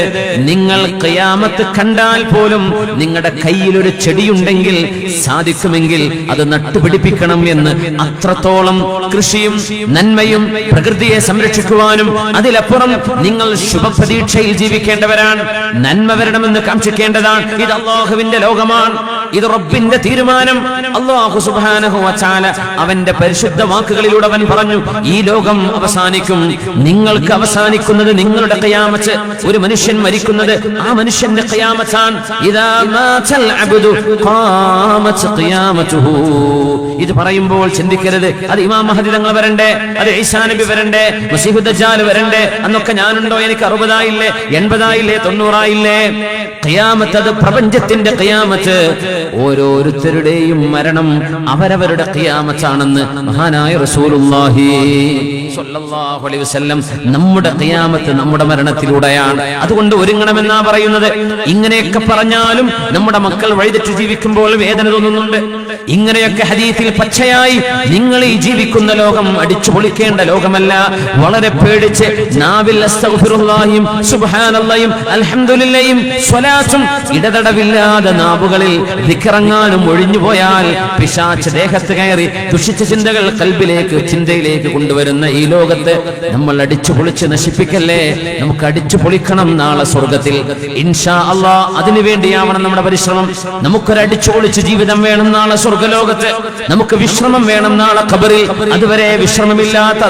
നിങ്ങൾ ഖിയാമത്ത് കണ്ടാൽ പോലും നിങ്ങളുടെ കയ്യിൽ ഒരു ചെടിയുണ്ടെങ്കിൽ സാധിക്കുമെങ്കിൽ അത് നട്ടുപിടിപ്പിക്കണം എന്ന്. അത്രത്തോളം കൃഷിയും നന്മയും പ്രകൃതിയെ സംരക്ഷിക്കുവാനും അതിലപ്പുറം നിങ്ങൾ ശുഭപ്രതീക്ഷയിൽ ജീവിക്കേണ്ടവരാണ്. നന്മ വരണമെന്ന് കാക്ഷിക്കേണ്ടതാണ്. ഇത് അല്ലാഹുവിന്റെ ലോകമാണ്, ഇത് റബ്ബിന്റെ തീരുമാനം. അല്ലാഹു സുബ്ഹാനഹു വ തആല അവന്റെ പരിശുദ്ധ വാക്കുകളിലൂടെ അവൻ പറഞ്ഞു, ഈ ലോകം അവസാനിക്കും, നിങ്ങൾക്ക് അവസാനിക്കുന്നത് നിങ്ങളുടെ ഖിയാമത്ത്. ഒരു മനുഷ്യൻ മരിക്കുന്നത് ആ മനുഷ്യന്റെ ഖിയാമത്താണ്. ഇദാ മാതൽ അബ്ദു ഖാമത് ഖിയാമതുഹു. ഇത് പറയുമ്പോൾ ചിന്തിക്കരുത് അത് ഇമാം മഹദി തങ്ങൾ വരണ്ടേ, അത് ഈസാ നബി വരണ്ടേ, മസീഹു ദജ്ജാൽ വരണ്ടേ, അന്നൊക്കെ ഞാനുണ്ടോ, എനിക്ക് 60 ആയില്ലേ, 80 ആയില്ലേ, 90 ആയില്ലേ. ഖിയാമത്ത് അത് പ്രപഞ്ചത്തിന്റെ ഖിയാമത്ത്. ഓരോരുത്തരുടെയും മരണം അവരവരുടെ ഖിയാമത്താണെന്ന് മഹാനായ റസൂലുള്ളാഹി സ്വല്ലല്ലാഹു അലൈഹി വസല്ലം നമ്മുടെ ഖിയാമത്ത് നമ്മുടെ മരണത്തിലൂടെയാണ്. അതുകൊണ്ട് ഒരുങ്ങണമെന്നാ പറയുന്നത്. ഇങ്ങനെയൊക്കെ പറഞ്ഞാലും നമ്മുടെ മക്കൾ വഴിതെറ്റി ജീവിക്കുമ്പോൾ വേദന തോന്നുന്നുണ്ട്. ഇങ്ങനെയൊക്കെ ഹദീസിൽ പച്ചയായി നിങ്ങൾ ഈ ജീവിക്കുന്ന ലോകം അടിച്ചു പൊളിക്കേണ്ട ലോകമല്ല. വളരെ പേടിച്ച് നാവിൽ അസ്തഗ്ഫിറുല്ലാഹിയും സുബ്ഹാനല്ലാഹിയും അൽഹംദുലില്ലാഹിയും സ്വലാത്തും ഇടതടവില്ലാതെ നാവുകളിൽ ദിക്റങ്ങാനും ഒഴിഞ്ഞു പോയാൽ പിശാച് ദേഹത്ത് കയറി ദുഷിച്ച ചിന്തകൾ കൽബിലേക്ക്, ചിന്തയിലേക്ക് കൊണ്ടുവരുന്ന ഈ ലോകത്ത് നമ്മൾ അടിച്ചു പൊളിച്ച് നശിപ്പിക്കല്ലേ. നമുക്ക് അടിച്ചു പൊളിക്കണം നാളെ സ്വർഗത്തിൽ ഇൻഷാ അല്ലാഹ്. അതിനുവേണ്ടിയാവണം നമ്മുടെ പരിശ്രമം. നമുക്കൊരു അടിച്ചു പൊളിച്ച് ജീവിതം വേണം നാളെ സ്വർഗലോകത്ത്. നമുക്ക് വിശ്രമം വേണം നാളെ ഖബറിൽ. അതുവരെ വിശ്രമമില്ലാത്ത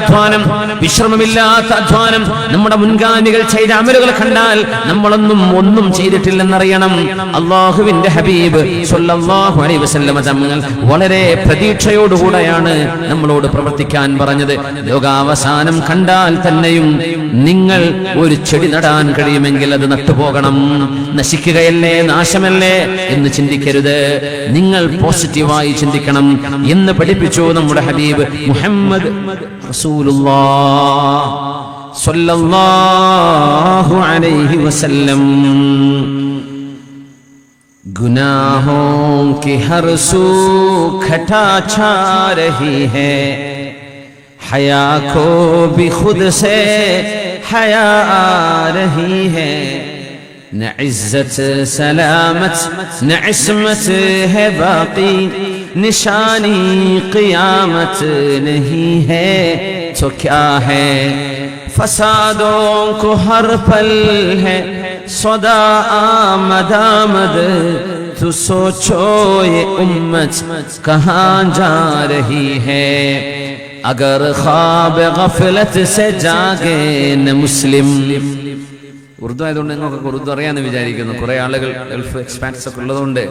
അധ്വാനം. നമ്മുടെ മുൻഗാമികൾ ചെയ്ത അമലുകൾ കണ്ടാൽ നമ്മളൊന്നും ചെയ്തിട്ടില്ലെന്നറിയണം. അല്ലാഹുവിന്റെ ഹബീബ് സ്വല്ലല്ലാഹു അലൈഹി വസല്ലം തങ്ങൾ വളരെ പ്രതീക്ഷയോടുകൂടെയാണ് നമ്മളോട് പ്രവർത്തിക്കാൻ പറഞ്ഞത്. ലോകാവസാനം കണ്ടാൽ തന്നെയും നിങ്ങൾ ഒരു ചെടി നടാൻ കഴിയുമെങ്കിൽ അത് നട്ടുപോകണം. നശിക്കുകയല്ലേ, നാശമല്ലേ എന്ന് ചിന്തിക്കരുത്. നിങ്ങൾ പോസിറ്റീവായി ചിന്തിക്കണം എന്ന് പഠിപ്പിച്ചു നമ്മുടെ ഹബീബ് മുഹമ്മദ് റസൂലുള്ളാഹ് സ്വല്ലല്ലാഹു അലൈഹി വസല്ലം. गुनाहों की हर सू खटा छा रही है, हया को भी खुद से हया आ रही है. न इज्जत सलामत न इस्मत है बाकी, निशानी क़ियामत नहीं है तो क्या है. फसादों को हर पल है सदा आमदामद, तो सोचो ये उम्मत कहाँ जा रही है. अगर ख्वाब गफलत से जागे न मुस्लिम. ഉറുദു ആയതുകൊണ്ട് നിങ്ങൾക്ക് ഉറുദു അറിയാമെന്ന് വിചാരിക്കുന്നു. കുറെ ആളുകൾ ഗൾഫ് എക്സ്പാൻസ് ഒക്കെ ഉള്ളതുകൊണ്ട്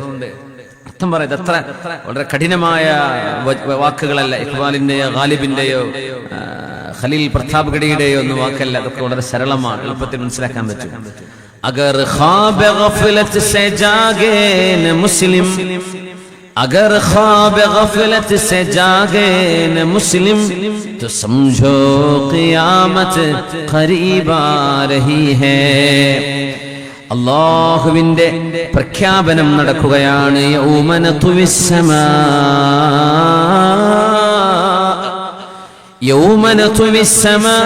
അർത്ഥം പറയുന്നത് അത്ര വളരെ കഠിനമായ വാക്കുകളല്ല. ഇഖ്ബാലിന്റെയോ ഗാലിബിന്റെയോ ഖലീൽ പ്രതാപ് ഗഡിയുടെയോ ഒന്നും വാക്കല്ല. അതൊക്കെ വളരെ സരളമാണ്, എളുപ്പത്തിൽ മനസ്സിലാക്കാൻ പറ്റും. अगर ख्वाब गफलत से जागे न मुस्लिम, अगर ख्वाब गफलत से जागे न मुस्लिम, तो समझो क़ियामत क़रीब आ रही है. അല്ലാഹുവിന്റെ പ്രഖ്യാപനം നടക്കുകയാണ്. യൗമ നത്വിസ് സമാ, യൗമ നത്വിസ് സമാ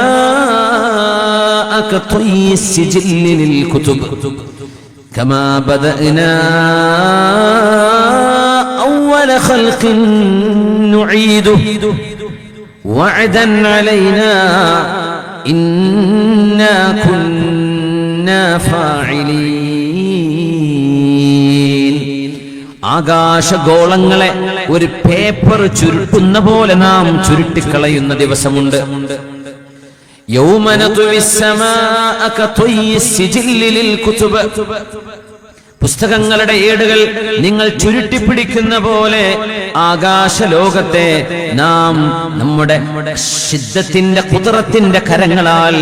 كطي السجل للكتب كما بدأنا أول خلق نعيده وعدا علينا إنا كنا فاعلين. ആകാശഗോളങ്ങളെ ഒരു പേപ്പർ ചുരുട്ടുന്ന പോലെ നാം ചുരുട്ടിക്കളയുന്ന ദിവസമുണ്ട്. പുസ്തകങ്ങളുടെ ഏടുകൾ നിങ്ങൾ ചുരുട്ടിപ്പിടിക്കുന്ന പോലെ ആകാശലോകത്തെ നാം നമ്മുടെ ശിദ്ദത്തിന്റെ കുതിറത്തിന്റെ കരങ്ങളാൽ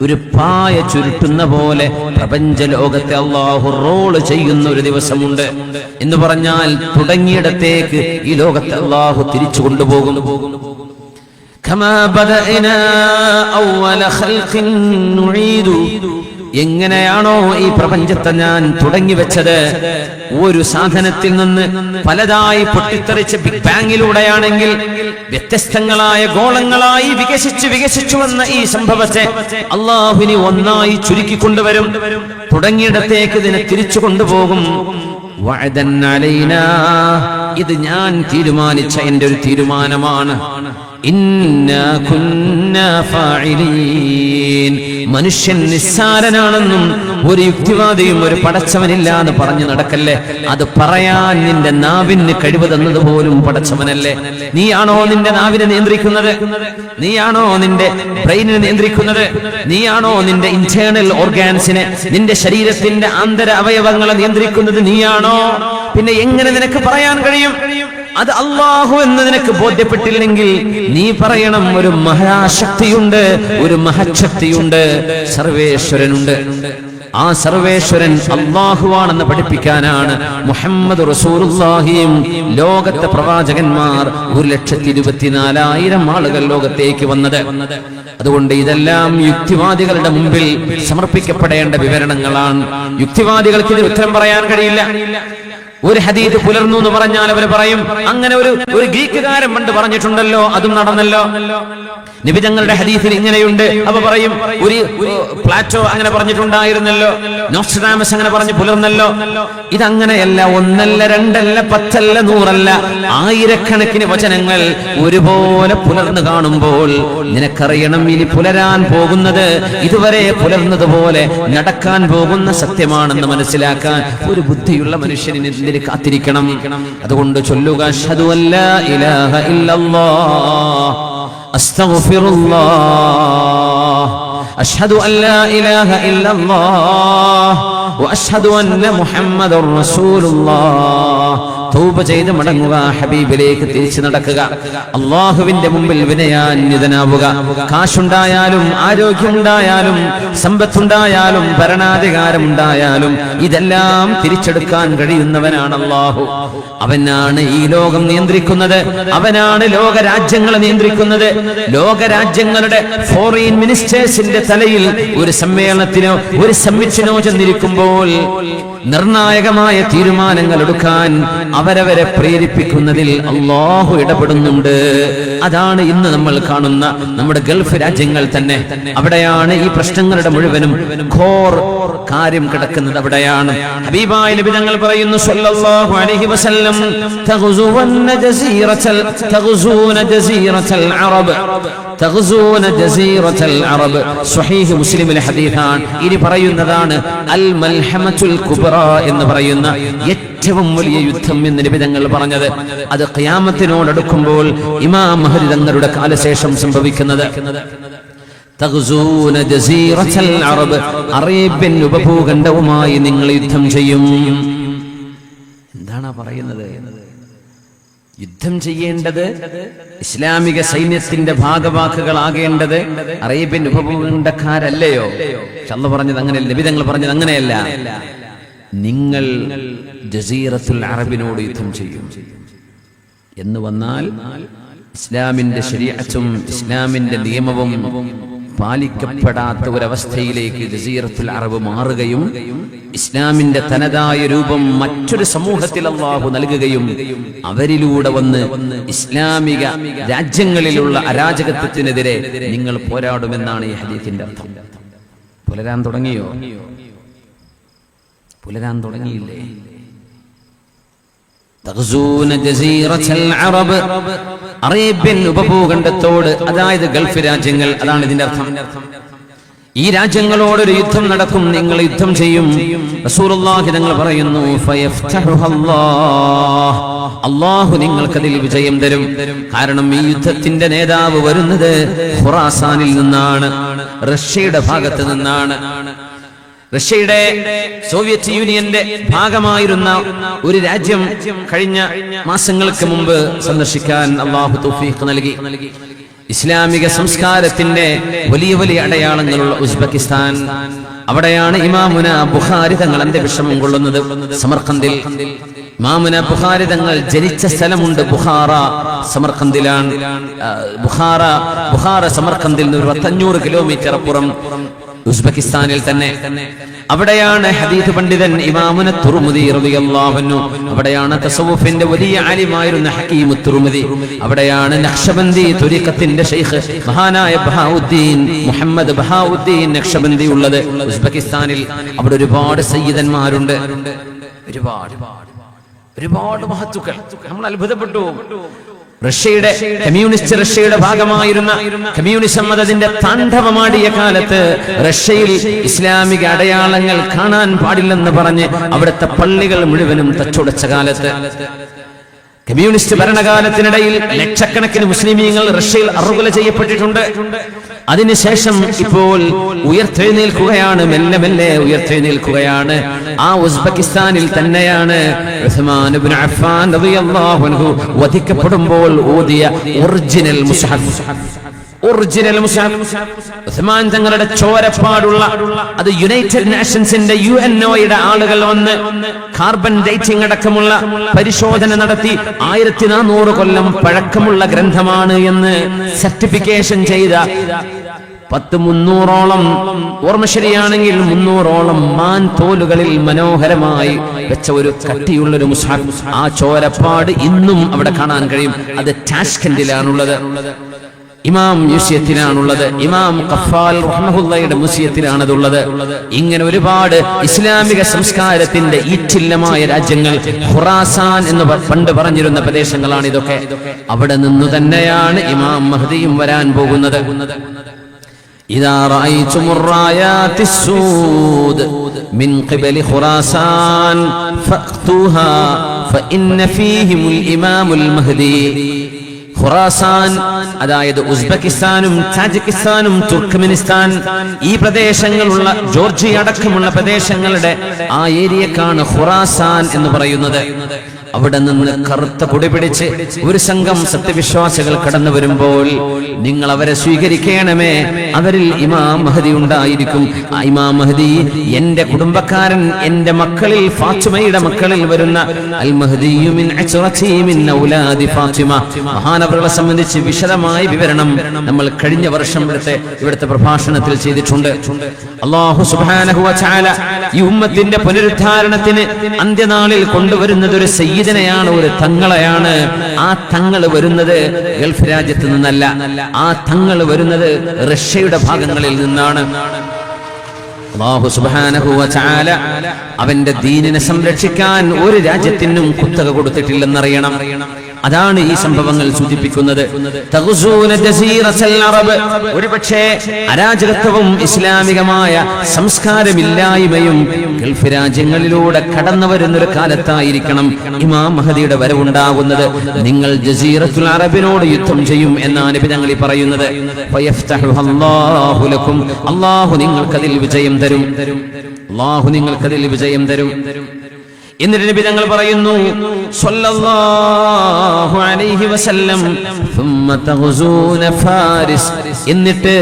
ഒരു പായ ചുരുട്ടുന്ന പോലെ പ്രപഞ്ചലോകത്തെ അല്ലാഹു റോള് ചെയ്യുന്ന ഒരു ദിവസമുണ്ട് എന്ന് പറഞ്ഞാൽ തുടങ്ങിയിടത്തേക്ക് ഈ ലോകത്തെ അല്ലാഹു തിരിച്ചു കൊണ്ടുപോകും. كما بدأنا أول خلق نعيد എങ്ങനെയാണോ ഈ പ്രപഞ്ചത്തെ ഞാൻ തുടങ്ങി വെച്ചത്, ഒരു സാധനത്തിൽ നിന്ന് പലതായി പൊട്ടിത്തെറിച്ച് ബിഗ് ബാങ്ങിലൂടെയാണെങ്കിൽ വ്യത്യസ്തങ്ങളായ ഗോളങ്ങളായി വികസിച്ചു വന്ന ഈ സംഭവത്തെ അള്ളാഹുവിന് ഒന്നായി ചുരുക്കിക്കൊണ്ടുവരും. തുടങ്ങിയിടത്തേക്ക് ഇതിനെ തിരിച്ചു കൊണ്ടുപോകും. വഅദൻ അലൈനാ, ഇത് ഞാൻ തീരുമാനിച്ച എന്റെ ഒരു തീരുമാനമാണ്. ഇന്നാ കുന്നാ ഫാഇലീൻ. മനുഷ്യൻ നിസ്സാരനാണെന്നും ഒരു യുക്തിവാദിയും ഒരു പടച്ചവനില്ല എന്ന് പറഞ്ഞു നടക്കല്ലേ. അത് പറയാൻ നിന്റെ നാവിന് കഴിവ് തന്നതുപോലും പടച്ചവനല്ലേ. നീയാണോ നിന്റെ നാവിനെ നിയന്ത്രിക്കുന്നത്? നീയാണോ നിന്റെ ബ്രെയിനിനെ നിയന്ത്രിക്കുന്നത്? നീയാണോ നിന്റെ ഇന്റേണൽ ഓർഗാൻസിനെ, നിന്റെ ശരീരത്തിന്റെ ആന്തര അവയവങ്ങളെ നിയന്ത്രിക്കുന്നത് നീയാണോ? പിന്നെ എങ്ങനെ നിനക്ക് പറയാൻ കഴിയും? അത് അല്ലാഹു എന്ന് നിനക്ക് ബോധ്യപ്പെട്ടില്ലെങ്കിൽ നീ പറയണം, ഒരു മഹാശക്തിയുണ്ട്, ഒരു മഹശക്തിയുണ്ട്, സർവേശ്വരനുണ്ട്. ആ സർവേശ്വരൻ അല്ലാഹുവാണെന്ന് പഠിപ്പിക്കാനാണ് മുഹമ്മദ് റസൂലുള്ളാഹിയും ലോകത്തെ പ്രവാചകന്മാർ 1,24,000 ആളുകൾ ലോകത്തേക്ക് വന്നത്. അതുകൊണ്ട് ഇതെല്ലാം യുക്തിവാദികളുടെ മുമ്പിൽ സമർപ്പിക്കപ്പെടേണ്ട വിവരണങ്ങളാണ്. യുക്തിവാദികൾക്ക് ഇതിന് ഉത്തരം പറയാൻ കഴിയില്ല. ഒരു ഹദീസ് പുലർന്നു എന്ന് പറഞ്ഞാൽ അവർ പറയും, അങ്ങനെ ഒരു ഗ്രീക്കുകാരൻ പണ്ട് പറഞ്ഞിട്ടുണ്ടല്ലോ, അതും നടന്നല്ലോ. നബി തങ്ങളുടെ ഹദീസിൽ ഇങ്ങനെയുണ്ട്. അപ്പൊ പറയും, ഒരു പ്ലാറ്റോ അങ്ങനെ പറഞ്ഞിട്ടുണ്ടായിരുന്നല്ലോ, നോസ്ട്രാഡാമസ് അങ്ങനെ പറഞ്ഞു പുലർന്നല്ലോ. ഇതങ്ങനെയല്ല. ഒന്നല്ല, രണ്ടല്ല, 10 അല്ല, 100 അല്ല, ആയിരക്കണക്കിന് വചനങ്ങൾ ഒരുപോലെ പുലർന്നു കാണുമ്പോൾ നിനക്കറിയണം, ഇനി പുലരാൻ പോകുന്നത് ഇതുവരെ പുലർന്നതുപോലെ നടക്കാൻ പോകുന്ന സത്യമാണെന്ന് മനസ്സിലാക്കാൻ ഒരു ബുദ്ധിയുള്ള മനുഷ്യന് ഇതിന് കാത്തിരിക്കണം. അതുകൊണ്ട് ചൊല്ലുക, അശ്ഹദു അല്ലാ ഇലാഹ ഇല്ലല്ലാഹ് അസ്തഗ്ഫിറുല്ലാഹ്, അശ്ഹദു അല്ലാ ഇലാഹ ഇല്ലല്ലാഹ് വഅശ്ഹദു അന്ന മുഹമ്മദുർ റസൂലുള്ളാഹ്. തൗബ ചെയ്ത് മടങ്ങുക, ഹബീബിലേക്ക് തിരിച്ചു നടക്കുക, അള്ളാഹുവിന്റെ മുമ്പിൽ വിനയാന്വിതനാവുക. കാശുണ്ടായാലും ആരോഗ്യമുണ്ടായാലും സമ്പത്തുണ്ടായാലും ഭരണാധികാരമുണ്ടായാലും ഇതെല്ലാം തിരിച്ചെടുക്കാൻ കഴിയുന്നവനാണ് അള്ളാഹു. അവനാണ് ഈ ലോകം നിയന്ത്രിക്കുന്നത്. അവനാണ് ലോകരാജ്യങ്ങളെ നിയന്ത്രിക്കുന്നത്. ലോകരാജ്യങ്ങളുടെ ഫോറിൻ മിനിസ്റ്റേഴ്സിന്റെ തലയിൽ ഒരു സമ്മേളനത്തിനോ ഒരു സമ്മിറ്റിനോ ചെന്നിരിക്കുമ്പോൾ നിർണായകമായ തീരുമാനങ്ങൾ എടുക്കാൻ അവരവരെ പ്രേരിപ്പിക്കുന്നതിൽ അല്ലാഹു ഇടപെടുന്നുണ്ട്. അതാണ് ഇന്ന് നമ്മൾ കാണുന്ന നമ്മുടെ ഗൾഫ് രാജ്യങ്ങൾ തന്നെ. അവിടെയാണ് ഈ പ്രശ്നങ്ങളുടെ മുഴുവനും ഖോർ കാര്യം കിടക്കുന്നത്. അവിടെയാണ് ഹബീബായ നബി തങ്ങൾ പറയുന്നു സല്ലല്ലാഹു അലൈഹി വസല്ലം, തഗ്സുവന ജസീറത്തൽ അറബ്, തഗ്സുവന ജസീറത്തൽ അറബ്. സ്വഹീഹ് മുസ്ലിമിലെ ഹദീസാണ്. ഇനി പറയുന്നതാണ് അൽ മൽഹമത്തുൽ കുബ്ര എന്ന് പറയുന്ന ഏറ്റവും വലിയ യുദ്ധം എന്ന് നബി തങ്ങൾ പറഞ്ഞത്. അത് ഖിയാമത്തിനോടടുക്കുമ്പോൾ ഇമാം മഹ്ദി തങ്ങളുടെ കാലശേഷം സംഭവിക്കുന്നത്. തഗ്സൂന ജസീറത്തൽ അറബ്, അറേബ്യൻ ഉപഭൂഖണ്ഡവുമായി നിങ്ങൾ യുദ്ധം ചെയ്യും. എന്താണ് പറയുന്നത്? യുദ്ധം ചെയ്യേണ്ടത്, ഇസ്ലാമിക സൈന്യത്തിന്റെ ഭാഗവാക്കുകളാകേണ്ടത് അറേബ്യൻ ഉപഭൂഖണ്ഡക്കാരല്ലയോ? അല്ലാഹു പറഞ്ഞത് അങ്ങനെയല്ല, നബി തങ്ങൾ പറഞ്ഞത് അങ്ങനെയല്ല. നിങ്ങൾ ജസീറത്തുൽ അറബിനോട് യുദ്ധം ചെയ്യും എന്ന് വന്നാൽ ഇസ്ലാമിന്റെ ശരീഅത്തും ഇസ്ലാമിന്റെ നിയമവും പാലിക്കപ്പെടാത്ത ഒരവസ്ഥയിലേക്ക് ജസീറത്തുൽ അറബ് മാറുകയും ഇസ്ലാമിന്റെ തനതായ രൂപം മറ്റൊരു സമൂഹത്തിൽ അല്ലാഹു നൽകുകയും അവരിലൂടെ വന്ന് ഇസ്ലാമിക രാജ്യങ്ങളിലുള്ള അരാജകത്വത്തിനെതിരെ നിങ്ങൾ പോരാടുമെന്നാണ് ഈ ഹദീസിന്റെ അർത്ഥം. പുലരാൻ തുടങ്ങിയോ? പുലരാൻ തുടങ്ങിയില്ലേ? തഗ്സൂന ജസീറത്തൽ അറബ്, അറേബ്യൻ ഉപഭൂഖണ്ഡത്തോട്, അതായത് ഗൾഫ് രാജ്യങ്ങൾ, അതാണ് ഇതിന്റെ അർത്ഥം. ഈ രാജ്യങ്ങളോടൊരു യുദ്ധം നടക്കും, നിങ്ങൾ യുദ്ധം ചെയ്യും. റസൂലുള്ളാഹി തങ്ങൾ പറയുന്നു, ഫയഫ്തഹുല്ലാഹ്, അല്ലാഹു നിങ്ങൾക്കതിൽ വിജയം തരും. കാരണം ഈ യുദ്ധത്തിന്റെ നേതാവ് വരുന്നത് ഖുറാസാനിൽ നിന്നാണ്, റഷ്യയുടെ ഭാഗത്ത് നിന്നാണ്. റഷ്യയുടെ സോവിയറ്റ് യൂണിയന്റെ ഭാഗമായിരുന്ന ഒരു രാജ്യം കഴിഞ്ഞ മാസങ്ങൾക്ക് മുമ്പ് സന്ദർശിക്കാൻ അല്ലാഹു തൗഫീഖ് നൽകി. ഇസ്ലാമിക സംസ്കാരത്തിന്റെ വലിയ വലിയ അടയാളങ്ങളുള്ള ഉസ്ബെക്കിസ്ഥാൻ, അവിടെയാണ് ഇമാമുന ബുഖാരി തങ്ങൾ അന്ത്യവിശ്രമം കൊള്ളുന്നത്, സമർഖന്ദിൽ. ഇമാമുന ബുഖാരി തങ്ങൾ ജനിച്ച സ്ഥലമുണ്ട്, ബുഖാറ, സമർഖന്ദിലാണ്. ബുഖാറ സമർഖന്ദിൽ നിന്ന് 500 കിലോമീറ്റർ അപ്പുറം ഉസ്ബെക്കിസ്ഥാനിൽ തന്നെ. അവിടെയാണ് ഹദീസ് പണ്ഡിതൻ ഇമാമുന തുർമുദി റളിയല്ലാഹു അൻഹു, അവിടെയാണ് തസവുഫിന്റെ വലിയ ആലിമായിരുന്ന ഹകീം തുർമുദി, അവിടെയാണ് നഖ്ശബന്ദി ത്വരീഖത്തിന്റെ ശൈഖ് മഹാനായ ബഹാഉദ്ദീൻ മുഹമ്മദ് ബഹാഉദ്ദീൻ നഖ്ശബന്ദി ഉള്ളത് ഉസ്ബെക്കിസ്ഥാനിൽ. അവിടെ ഒരുപാട് സയ്യിദന്മാരുണ്ട്, ഒരുപാട് മഹത്തുക്കൾ. നമ്മൾ അത്ഭുതപ്പെട്ടു. റഷ്യയുടെ കമ്മ്യൂണിസ്റ്റ് റഷ്യയുടെ ഭാഗമായിരുന്ന കമ്മ്യൂണിസം അതിന്റെ താണ്ഡവമാടിയ കാലത്ത് റഷ്യയിൽ ഇസ്ലാമിക അടയാളങ്ങൾ കാണാൻ പാടില്ലെന്ന് പറഞ്ഞ് അവിടുത്തെ പള്ളികൾ മുഴുവനും തച്ചുടച്ച കാലത്ത്, കമ്മ്യൂണിസ്റ്റ് ഭരണകാലത്തിനിടയിൽ ലക്ഷക്കണക്കിന് മുസ്ലിമീങ്ങൾ റഷ്യയിൽ അറുകൊല ചെയ്യപ്പെട്ടിട്ടുണ്ട്. അതിനുശേഷം ഇപ്പോൾ ഉയർത്തെഴുന്നേൽക്കുകയാണ്, മെല്ലെ മെല്ലെ ഉയർത്തെഴുന്നേൽക്കുകയാണ്. ആ ഉസ്ബെക്കിസ്ഥാനിൽ തന്നെയാണ് ഉസ്മാൻ ഇബ്നു അഫ്ഫാൻ റളിയല്ലാഹു അൻഹു വധിക്കപ്പെടുമ്പോൾ ഓതിയ ഒറിജിനൽ മുസ്ഹഫ്. ഉസ്മാൻ തങ്ങളുടെ ചോരപ്പാടുള്ള അത് യുണൈറ്റഡ് നേഷൻസിന്റെ UNOയുടെ ആളുകൾ വന്ന് കാർബൺ ഡേറ്റിംഗ് അടക്കമുള്ള പരിശോധന നടത്തി 1400 കൊല്ലം പഴക്കമുള്ള ഗ്രന്ഥമാണ് എന്ന് സർട്ടിഫിക്കേഷൻ ചെയ്ത 300ഓളം, ഓർമ്മ ശരിയാണെങ്കിൽ 300ഓളം മാൻ തോലുകളിൽ മനോഹരമായി വെച്ച ഒരു കട്ടിയുള്ളൊരു മുസ്ഹഫ്. ആ ചോരപ്പാട് ഇന്നും അവിടെ കാണാൻ കഴിയും. അത് ടാഷ്കെൻഡിലാണുള്ളത്, ഇമാം മ്യൂസിയത്തിലാണുള്ളത്, ഇമാം ഖഫാൽ റഹ്മഹുള്ളയുടെ മ്യൂസിയത്തിലാണതുള്ളത്. ഇങ്ങനെ ഒരുപാട് ഇസ്ലാമിക സംസ്കാരത്തിന്റെ ഈറ്റില്ലമായ രാജ്യങ്ങൾ, ഖുറാസാൻ എന്ന് പണ്ട് പറഞ്ഞിരുന്ന പ്രദേശങ്ങളാണ് ഇതൊക്കെ. അവിടെ നിന്നു തന്നെയാണ് ഇമാം മഹ്ദിയും വരാൻ പോകുന്നത്. ഇദാ റഅയ്തുമുർ റായാതിസ് സൂദ് മിൻ ഖിബലി ഖുറാസാൻ ഫഖ്തുഹാ ഫഇന്ന ഫീഹിമുൽ ഇമാമുൽ മഹ്ദി. ഖുറാസാൻ അതായത് ഉസ്ബെക്കിസ്ഥാനും താജിക്കിസ്ഥാനും തുർക്ക്മെനിസ്ഥാൻ ഈ പ്രദേശങ്ങളുള്ള ജോർജിയ അടക്കമുള്ള പ്രദേശങ്ങളുടെ ആ ഏരിയക്കാണ് ഖുറാസാൻ എന്ന് പറയുന്നത്. അവിടെ നിന്ന് കറുത്ത കൊടി പിടിച്ച് ഒരു സംഘം സത്യവിശ്വാസികൾ കടന്നു വരുമ്പോൾ നിങ്ങൾ അവരെ സ്വീകരിക്കണമേ, അവരിൽ ഇമാം മഹ്ദി ഉണ്ടായിരിക്കും. ആ ഇമാം മഹ്ദി എന്റെ കുടുംബക്കാരൻ, എന്റെ മക്കളിൽ ഫാത്തിമയുടെ മക്കളിൽ വരുന്ന അൽ മഹ്ദിയു മിൻ അസ്റതി മിൻ ഔലാദി ഫാത്തിമ. മഹാനവറുകളെ സംബന്ധിച്ച് വിശദമായ വിവരണം നമ്മൾ കഴിഞ്ഞ വർഷം ഇവിടുത്തെ പ്രഭാഷണത്തിൽ ചെയ്തിട്ടുണ്ട്. അല്ലാഹു സുബ്ഹാനഹു വ തആല ഈ ഉമ്മത്തിന്റെ പുനരുദ്ധാരണത്തിന് അന്ത്യനാളിൽ കൊണ്ടുവരുന്നത് ഒരു സയ്യിദിനെയാണ്, ഒരു തങ്ങളെയാണ്. ആ തങ്ങൾ വരുന്നത് ഗൾഫ് രാജ്യത്ത് നിന്നല്ല, ആ തങ്ങൾ വരുന്നത് റഷ്യയുടെ ഭാഗങ്ങളിൽ നിന്നാണ്. അല്ലാഹു സുബ്ഹാനഹു വ തആല അവന്റെ ദീനിനെ സംരക്ഷിക്കാൻ ഒരു രാജ്യത്തിനും കുത്തക കൊടുത്തിട്ടില്ലെന്നറിയണം. അതാണ് ഈ സംഭവങ്ങൾ സൂചിപ്പിക്കുന്നത്. ഒരുപക്ഷേ അരാജകത്വവും ഇസ്ലാമികമായ സംസ്കാരമില്ലായ്മയും ഗൾഫ് രാജ്യങ്ങളിലൂടെ കടന്നു വരുന്നൊരു കാലത്തായിരിക്കണം ഇമാം മഹദിയുടെ വരവുണ്ടാകുന്നത്. നിങ്ങൾ ജസീറത്തുൽ അറബിനോട് യുദ്ധം ചെയ്യും എന്നാണ് നബി തങ്ങൾ പറയുന്നത്. അല്ലാഹു നിങ്ങൾക്കതിൽ വിജയം തരും, അല്ലാഹു നിങ്ങൾക്കതിൽ വിജയം തരും. എന്നിട്ട് നബി തങ്ങൾ പറയുന്നു സ്വല്ലല്ലാഹു അലൈഹി വസല്ലം ثم تغزون ഫാരിസ്, എന്നിട്ട്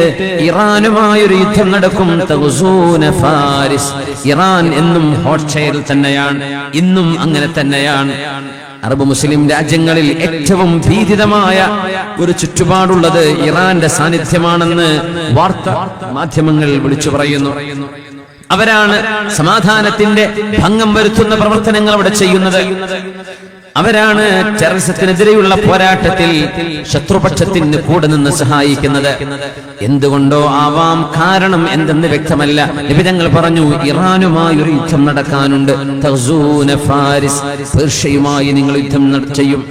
ഇറാനുമായി ഒരു യുദ്ധം നടക്കും. തഗ്സൂന ഫാരിസ്, ഇറാൻ എന്നും ഹോട്ട് ചെയറിൽ തന്നെയാണ്, ഇന്നും അങ്ങനെ തന്നെയാണ്. അറബ് മുസ്ലിം രാജ്യങ്ങളിൽ ഏറ്റവും ഭീതിതമായ ഒരു ചുറ്റുപാടുള്ളത് ഇറാന്റെ സാന്നിധ്യമാണെന്ന് വാർത്താ മാധ്യമങ്ങൾ വിളിച്ചു പറയുന്നു. അവരാണ് സമാധാനത്തിന്റെ ഭംഗം വരുത്തുന്ന പ്രവർത്തനങ്ങൾ അവിടെ ചെയ്യുന്നത്. അവരാണ് ടെററിസത്തിനെതിരെയുള്ള പോരാട്ടത്തിൽ ശത്രുപക്ഷത്തിന് കൂടെ നിന്ന് സഹായിക്കുന്നത്. എന്തുകൊണ്ടോ ആവാം, കാരണം എന്തെന്ന് വ്യക്തമല്ല. നബി തങ്ങൾ പറഞ്ഞു ഇറാനുമായി ഒരു യുദ്ധം നടക്കാനുണ്ട്. തഗ്സൂന ഫാരിസ്, പേർഷ്യയുമായി നിങ്ങൾ യുദ്ധം ചെയ്യും.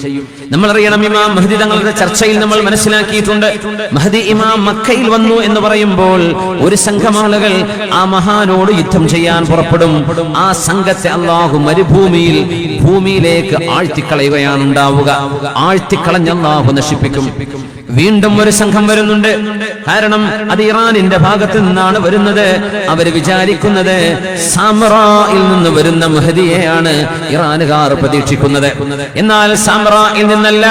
നമ്മൾ അറിയണം, ഇമാം മഹ്ദി തങ്ങളുടെ ചർച്ചയിൽ നമ്മൾ മനസ്സിലാക്കിയിട്ടുണ്ട്, മഹ്ദി ഇമാം മക്കയിൽ വന്നു എന്ന് പറയുമ്പോൾ ഒരു സംഘം ആളുകൾ ആ മഹാനോട് യുദ്ധം ചെയ്യാൻ പുറപ്പെടും. ആ സംഘത്തെ അല്ലാഹു മരുഭൂമിയിൽ ഭൂമിയിലേക്ക് ആഴ്ത്തിക്കളയുകയാണ് ഉണ്ടാവുക. ആഴ്ത്തിക്കളഞ്ഞ് അല്ലാഹു നശിപ്പിക്കും. വീണ്ടും ഒരു സംഘം വരുന്നുണ്ട്. കാരണം അത് ഇറാനിന്റെ ഭാഗത്ത് നിന്നാണ് വരുന്നത്. അവര് വിചാരിക്കുന്നത് സാമറായിൽ നിന്ന് വരുന്ന മഹദിയെയാണ് ഇറാനുകാർ പ്രതീക്ഷിക്കുന്നത്. എന്നാൽ സാമറായിൽ നിന്നല്ല,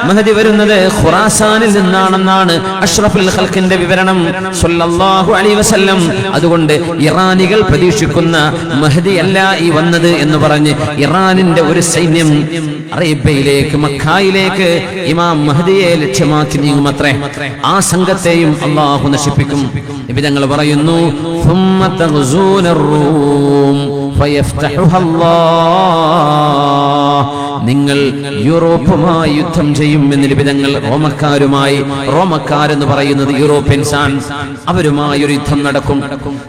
മഹദി വരുന്നത് ഖുറാസാനിൽ നിന്നാണെന്നാണ് അഷ്റഫുൽ ഖൽഖിന്റെ വിവരണം സ്വല്ലല്ലാഹു അലൈഹി വസല്ലം. അതുകൊണ്ട് ഇറാനികൾ പ്രതീക്ഷിക്കുന്ന മഹദി അല്ല ഈ വന്നത് എന്ന് പറഞ്ഞ് ഇറാനിന്റെ ഒരു സൈന്യം സൈന്യം അറേബ്യയിലേക്ക് മക്കായിലേക്ക് ഇമാം മഹ്ദിയെ ലക്ഷ്യമാക്കി നീങ്ങുമത്രേ. ആ സംഘത്തെയും അല്ലാഹു നശിപ്പിക്കും. നബി തങ്ങൾ പറയുന്നു ثم تغزون الروم فيفتحها الله. നിങ്ങൾ യൂറോപ്പുമായി യുദ്ധം ചെയ്യും എന്ന് നബി തങ്ങൾ റോമക്കാരുമായി, റോമക്കാരെന്ന് പറയുന്നത് യൂറോപ്യൻസ് ആണ്, അവരുമായി ഒരു യുദ്ധം നടക്കും.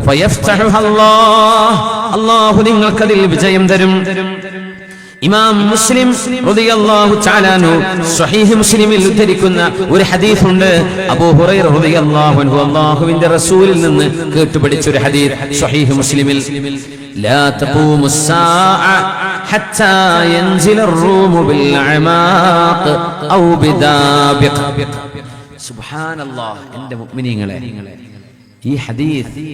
ഫയഫ്തഹുഹ അല്ലാഹ്, അല്ലാഹു നിങ്ങൾക്കതിൽ വിജയം തരും. ഇമാം മുസ്ലിം റളിയല്ലാഹു തആല അൻഹു സ്വഹീഹ് മുസ്ലിമിൽ ഉദ്ധരിക്കുന്ന ഒരു ഹദീസ് ഉണ്ട്. അബൂ ഹുറൈറ റളിയല്ലാഹു അൻഹു അല്ലാഹുവിന്റെ റസൂലിൽ നിന്ന് കേട്ടുപഠിച്ച ഒരു ഹദീസ് സ്വഹീഹ് മുസ്ലിമിൽ, ലാ തഖൂമുസ് സാഅ ഹത്താ യൻസില الروم بالأعماق أو بدابق. സുബ്ഹാനല്ലാഹ്. എൻ്റെ മുഅ്മിനീങ്ങളെ, ഈ ഹദീസ്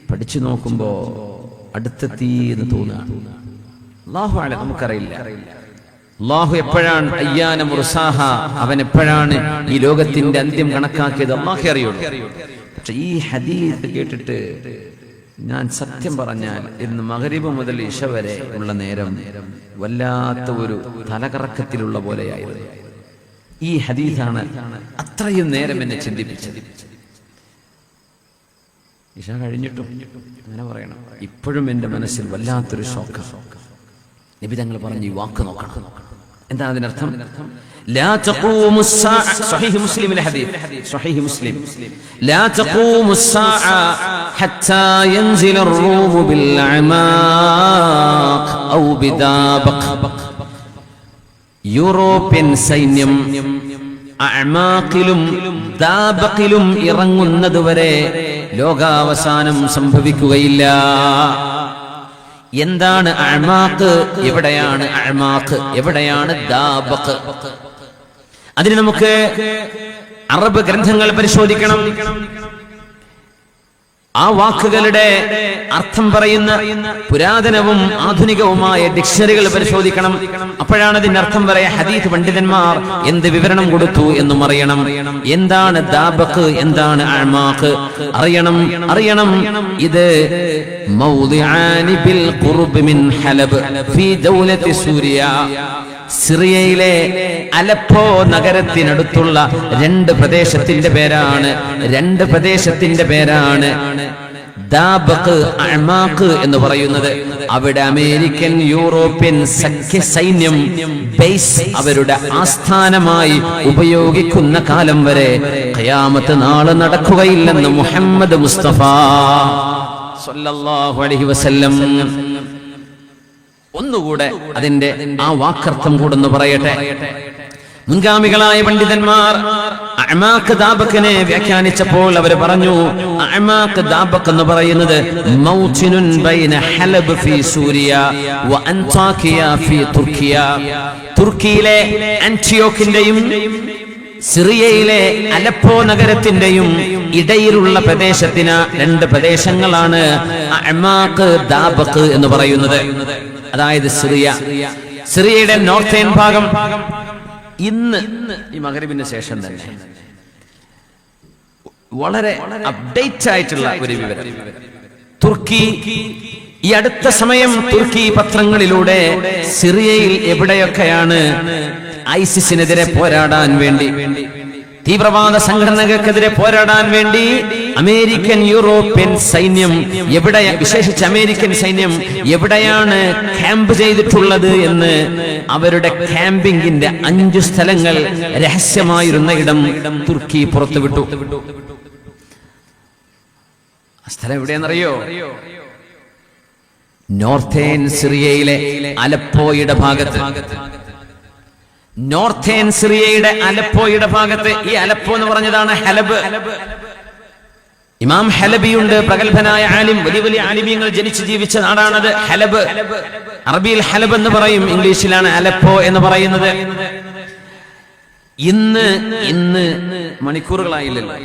പഠിച്ചു നോക്കുമ്പോൾ അടുത്തെത്തി എന്ന് തോന്നുകയാണ്. അല്ലാഹു അലം, നമുക്കറിയില്ല അല്ലാഹു എപ്പോഴാണ് അയ്യാന മുർസാഹ, അവൻ എപ്പോഴാണ് ഈ ലോകത്തിന്റെ അന്ത്യം കണക്കാക്കിയത് അല്ലാഹു അറിയുള്ളൂ. പക്ഷെ ഈ ഹദീസ് കേട്ടിട്ട് ഞാൻ സത്യം പറഞ്ഞാൽ ഇന്ന് മഗ്രിബ് മുതൽ ഇശ വരെ ഉള്ള നേരം വല്ലാത്ത ഒരു തലകറക്കത്തിലുള്ള പോലെയായിരുന്നു. ഈ ഹദീസാണ് അത്രയും നേരം എന്നെ ചിന്തിപ്പിച്ചത്. ഇശ കഴിഞ്ഞിട്ടും അങ്ങനെ പറയണം, ഇപ്പോഴും എൻ്റെ മനസ്സിൽ വല്ലാത്തൊരു ഷോക്ക്. നബി തങ്ങൾ പറഞ്ഞു ഈ വാക്ക് നോക്കണം. എന്താ അതിനർത്ഥം? لا تقوم الساعة. صحيح مسلم الحديث، صحيح مسلم. لا تقوم الساعة حتى ينزل الروم بالأعماق أو بدابق. യൂറോപ്യൻ സൈന്യം അഅ്മാഖിലും ദാബഖിലും ഇറങ്ങുന്നതുവരെ ലോകാവസാനം സംഭവിക്കുകയില്ല. എന്താണ് അഅ്മാഖ്? എവിടെയാണ് അഅ്മാഖ്? എവിടെയാണ് ദാബഖ്? അതിന് നമുക്ക് അറബ് ഗ്രന്ഥങ്ങൾ പരിശോധിക്കണം. ആ വാക്കുകളുടെ അർത്ഥം പറയുന്ന പുരാതനവും ആധുനികവുമായ ഡിക്ഷണറികൾ പരിശോധിക്കണം. അപ്പോഴാണ് അതിന്റെ അർത്ഥം പറയാ. ഹദീസ് പണ്ഡിതന്മാർ എന്ത് വിവരണം കൊടുത്തു എന്നും അറിയണം. എന്താണ് ദാബഖ്, എന്താണ് അഅ്മാഖ് അറിയണം. ഇത് മൗദിആനി ബിൽ ഖുർബ് മിൻ ഹലബ് ഫീ ദൗലത്തി സൂരിയ. സിറിയയിലെ അലപ്പോ നഗരത്തിനടുത്തുള്ള രണ്ട് പ്രദേശത്തിന്റെ പേരാണ് ദാബഖ്, അഅ്മാഖ് എന്ന് പറയുന്നത്. അവിടെ അമേരിക്കൻ യൂറോപ്യൻ സഖ്യ സൈന്യം ബേസ്, അവരുടെ ആസ്ഥാനമായി ഉപയോഗിക്കുന്ന കാലം വരെ ഖിയാമത്ത് നാളെ നടക്കുകയില്ലെന്ന് മുഹമ്മദ് മുസ്തഫ സല്ലല്ലാഹു അലൈഹി വസല്ലം. ഒന്നുകൂടെ അതിന്റെ ആ വാക്കർത്ഥം കൂടെന്ന് പറയട്ടെ. മുൻഗാമികളായ പണ്ഡിതന്മാർ അഅ്മാഖ് ദാബഖിനെ വ്യാഖ്യാനിച്ചപ്പോൾ അവർ പറഞ്ഞു, അഅ്മാഖ് ദാബഖ് എന്ന് പറയുന്നത് മൗതിനുൻ ബൈന ഹലബ് ഫീ സൂരിയ വ അൻതാകിയ ഫീ തുർക്കിയ. തുർക്കിയിലെ ആന്റിയോക്കിന്റെയും സിറിയയിലെ അലപ്പോ നഗരത്തിന്റെയും ഇടയിലുള്ള പ്രദേശത്തിന് രണ്ട് പ്രദേശങ്ങളാണ് അഅ്മാഖ് ദാബഖ് എന്ന് പറയുന്നത്. അതായത് സിറിയയുടെ നോർത്തേൺ ഭാഗം ഇന്ന് ഈ മഗ്രിബിന് ശേഷം തന്നെ വളരെ അപ്ഡേറ്റ് ആയിട്ടുള്ള ഒരു വിവരം. തുർക്കി ഈ അടുത്ത സമയം തുർക്കി പത്രങ്ങളിലൂടെ സിറിയയിൽ എവിടെയൊക്കെയാണ് ഐസിസിനെതിരെ പോരാടാൻ വേണ്ടി, തീവ്രവാദ സംഘടനകൾക്കെതിരെ പോരാടാൻ വേണ്ടി അമേരിക്കൻ യൂറോപ്യൻ സൈന്യം വിശേഷിച്ച് അമേരിക്കൻ സൈന്യം എവിടെയാണ് ക്യാമ്പ് ചെയ്തിട്ടുള്ളത് എന്ന് അവരുടെ ക്യാമ്പിങ്ങിന്റെ 5 സ്ഥലങ്ങൾ രഹസ്യമായിരുന്ന ഇടം തുർക്കി പുറത്തുവിട്ടു. സ്ഥലം എവിടെയാണെന്നറിയോ? നോർത്തേൺ സിറിയയിലെ അലപ്പോയുടെ ഭാഗത്ത്. നോർത്തേൺ സിറിയയുടെ അലപ്പോയുടെ ഭാഗത്ത്. ഈ അലപ്പോ എന്ന് പറഞ്ഞതാണ് ഹലബ്. ഇമാം ഹലബിയുണ്ട്, പ്രഗത്ഭനായ ആലിം. വലിയ ആലിമീങ്ങൾ ജനിച്ചു ജീവിച്ച നാടാണത് ഹലബ്. അറബിയിൽ ഹലബ് എന്ന് പറയും, ഇംഗ്ലീഷിലാണ് അലപ്പോ എന്ന് പറയുന്നത്. ഇന്ന് മണിക്കൂറുകളായില്ലല്ലോ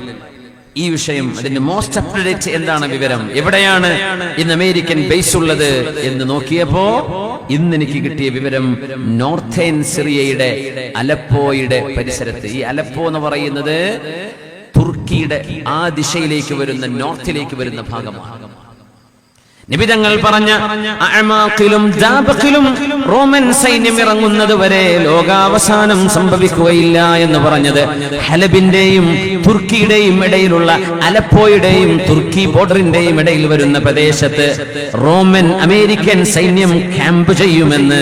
ഈ വിഷയം. അതിന്റെ മോസ്റ്റ് അപ്ഡേറ്റ് എന്താണ് വിവരം? എവിടെയാണ് ഇന്ന് അമേരിക്കൻ ബേസ് ഉള്ളത് എന്ന് നോക്കിയപ്പോ ഇന്ന് എനിക്ക് കിട്ടിയ വിവരം നോർത്തേൺ സിറിയയുടെ അലപ്പോയുടെ പരിസരത്ത്. ഈ അലപ്പോ എന്ന് പറയുന്നത് തുർക്കിയുടെ ആ ദിശയിലേക്ക് വരുന്ന, നോർത്തിലേക്ക് വരുന്ന ഭാഗമാണ്. നിബിതങ്ങൾ പറഞ്ഞ അഅമാഖിലും ദാബഖിലും റോമൻ സൈന്യം ഇറങ്ങുന്നത് വരെ ലോകാവസാനം സംഭവിക്കുകയില്ല എന്ന് പറഞ്ഞത് ഹലബിന്റെയും തുർക്കിയുടെയും ഇടയിലുള്ള അലപ്പോയുടെയും തുർക്കി ബോർഡറിന്റെയും ഇടയിൽ വരുന്ന പ്രദേശത്ത് റോമൻ അമേരിക്കൻ സൈന്യം ക്യാമ്പ് ചെയ്യുമെന്ന്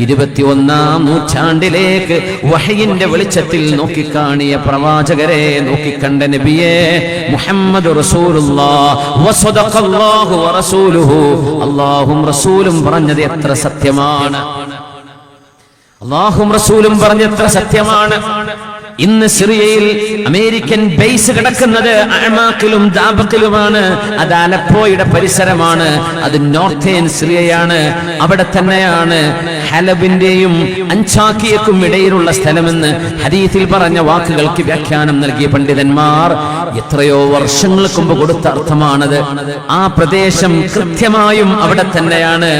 21-ാം നൂറ്റാണ്ടിലേക്ക് വഹയിന്റെ വെളിച്ചത്തിൽ നോക്കിക്കാണിയ പ്രവാചകരെ, നോക്കിക്കണ്ട നബിയെ മുഹമ്മദ് റസൂലുള്ളാഹ് വസദഖല്ലാഹു വറസൂലുഹു, അല്ലാഹും റസൂലും പറഞ്ഞത് എത്ര സത്യമാണ്, അല്ലാഹും റസൂലും പറഞ്ഞത് എത്ര സത്യമാണ്. ഇന്ന് സിറിയയിൽ അമേരിക്കൻ ബേസ് കിടക്കുന്നത് അഅമാഖിലും ദാബഖിലുമാണ്. അത് അലപ്പോയുടെ പരിസരമാണ്, അത് നോർത്തേൺ സിറിയയാണ്. അവിടെ തന്നെയാണ് ഹലബിന്റെയും അൻചാക്കിയക്കും ഇടയിലുള്ള സ്ഥലമെന്ന് ഹദീസിൽ പറഞ്ഞ വാക്കുകൾക്ക് വ്യാഖ്യാനം നൽകിയ പണ്ഡിതന്മാർ എത്രയോ വർഷങ്ങൾക്ക് മുമ്പ് കൊടുത്ത അർത്ഥമാണത്. ആ പ്രദേശം കൃത്യമായും അവിടെ തന്നെയാണ്.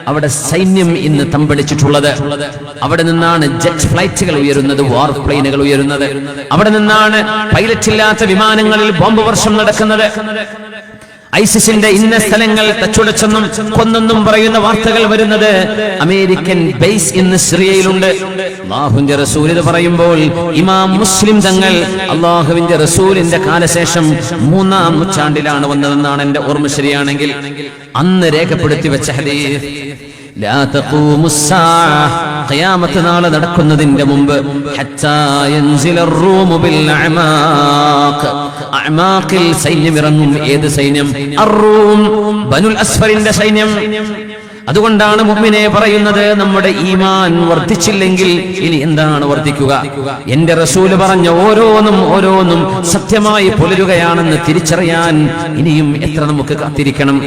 അവിടെ സൈന്യം ഇന്ന് തമ്പടിച്ചിട്ടുള്ളത്. അവിടെ നിന്നാണ് ജെറ്റ് ഫ്ലൈറ്റുകൾ ഉയരുന്നത്, വാർ പ്ലെയിനുകൾ ഉയരുന്നത്. അവിടെ നിന്നാണ് പൈലറ്റ് ഇല്ലാത്ത വിമാനങ്ങളിൽ ബോംബ് വർഷം നടക്കുന്നത്. ഐസിസിന്റെ ഇന്ന സ്ഥലങ്ങൾ തച്ചുടച്ചെന്നും കൊന്നെന്നും പറയുന്ന വാർത്തകൾ വരുന്നത് അമേരിക്കൻ ബേസ് ഇന്ന് സിറിയയിലുണ്ട്. അല്ലാഹുവിന്റെ റസൂൽ ഇത് പറയുമ്പോൾ ഇമാം മുസ്ലിം തങ്ങൾ അല്ലാഹുവിന്റെ റസൂലിന്റെ കാലശേഷം 3-ാം നൂറ്റാണ്ടിലാണ് വന്നതെന്നാണ് എന്റെ ഓർമ്മ ശരിയാണെങ്കിൽ. അന്ന് രേഖപ്പെടുത്തി വെച്ച ഹദീസ്, ലാ തഖൂമുസ്സാഅ, ഖിയാമത്ത് നാളെ നടക്കുന്നതിന്റെ മുമ്പ്, ഹത്താ യൻസിലർ റൂമു ബിൽ അഅമാഖ്, അഅമാഖിൽ സൈന്യം ഇറങ്ങും. ഏത് സൈന്യം? അർ-റൂം, ബനുൽ അസ്ഫറിന്റെ സൈന്യം. അതുകൊണ്ടാണ് മുഅ്മിനെ പറയുന്നത്, നമ്മുടെ ഈമാൻ വർദ്ധിച്ചില്ലെങ്കിൽ ഇനി എന്താണ് വർദ്ധിക്കുക? എന്റെ റസൂല് പറഞ്ഞ ഓരോന്നും സത്യമായി പുലരുകയാണെന്ന് തിരിച്ചറിയാൻ ഇനിയും എത്ര നമുക്ക് കാത്തിരിക്കണം.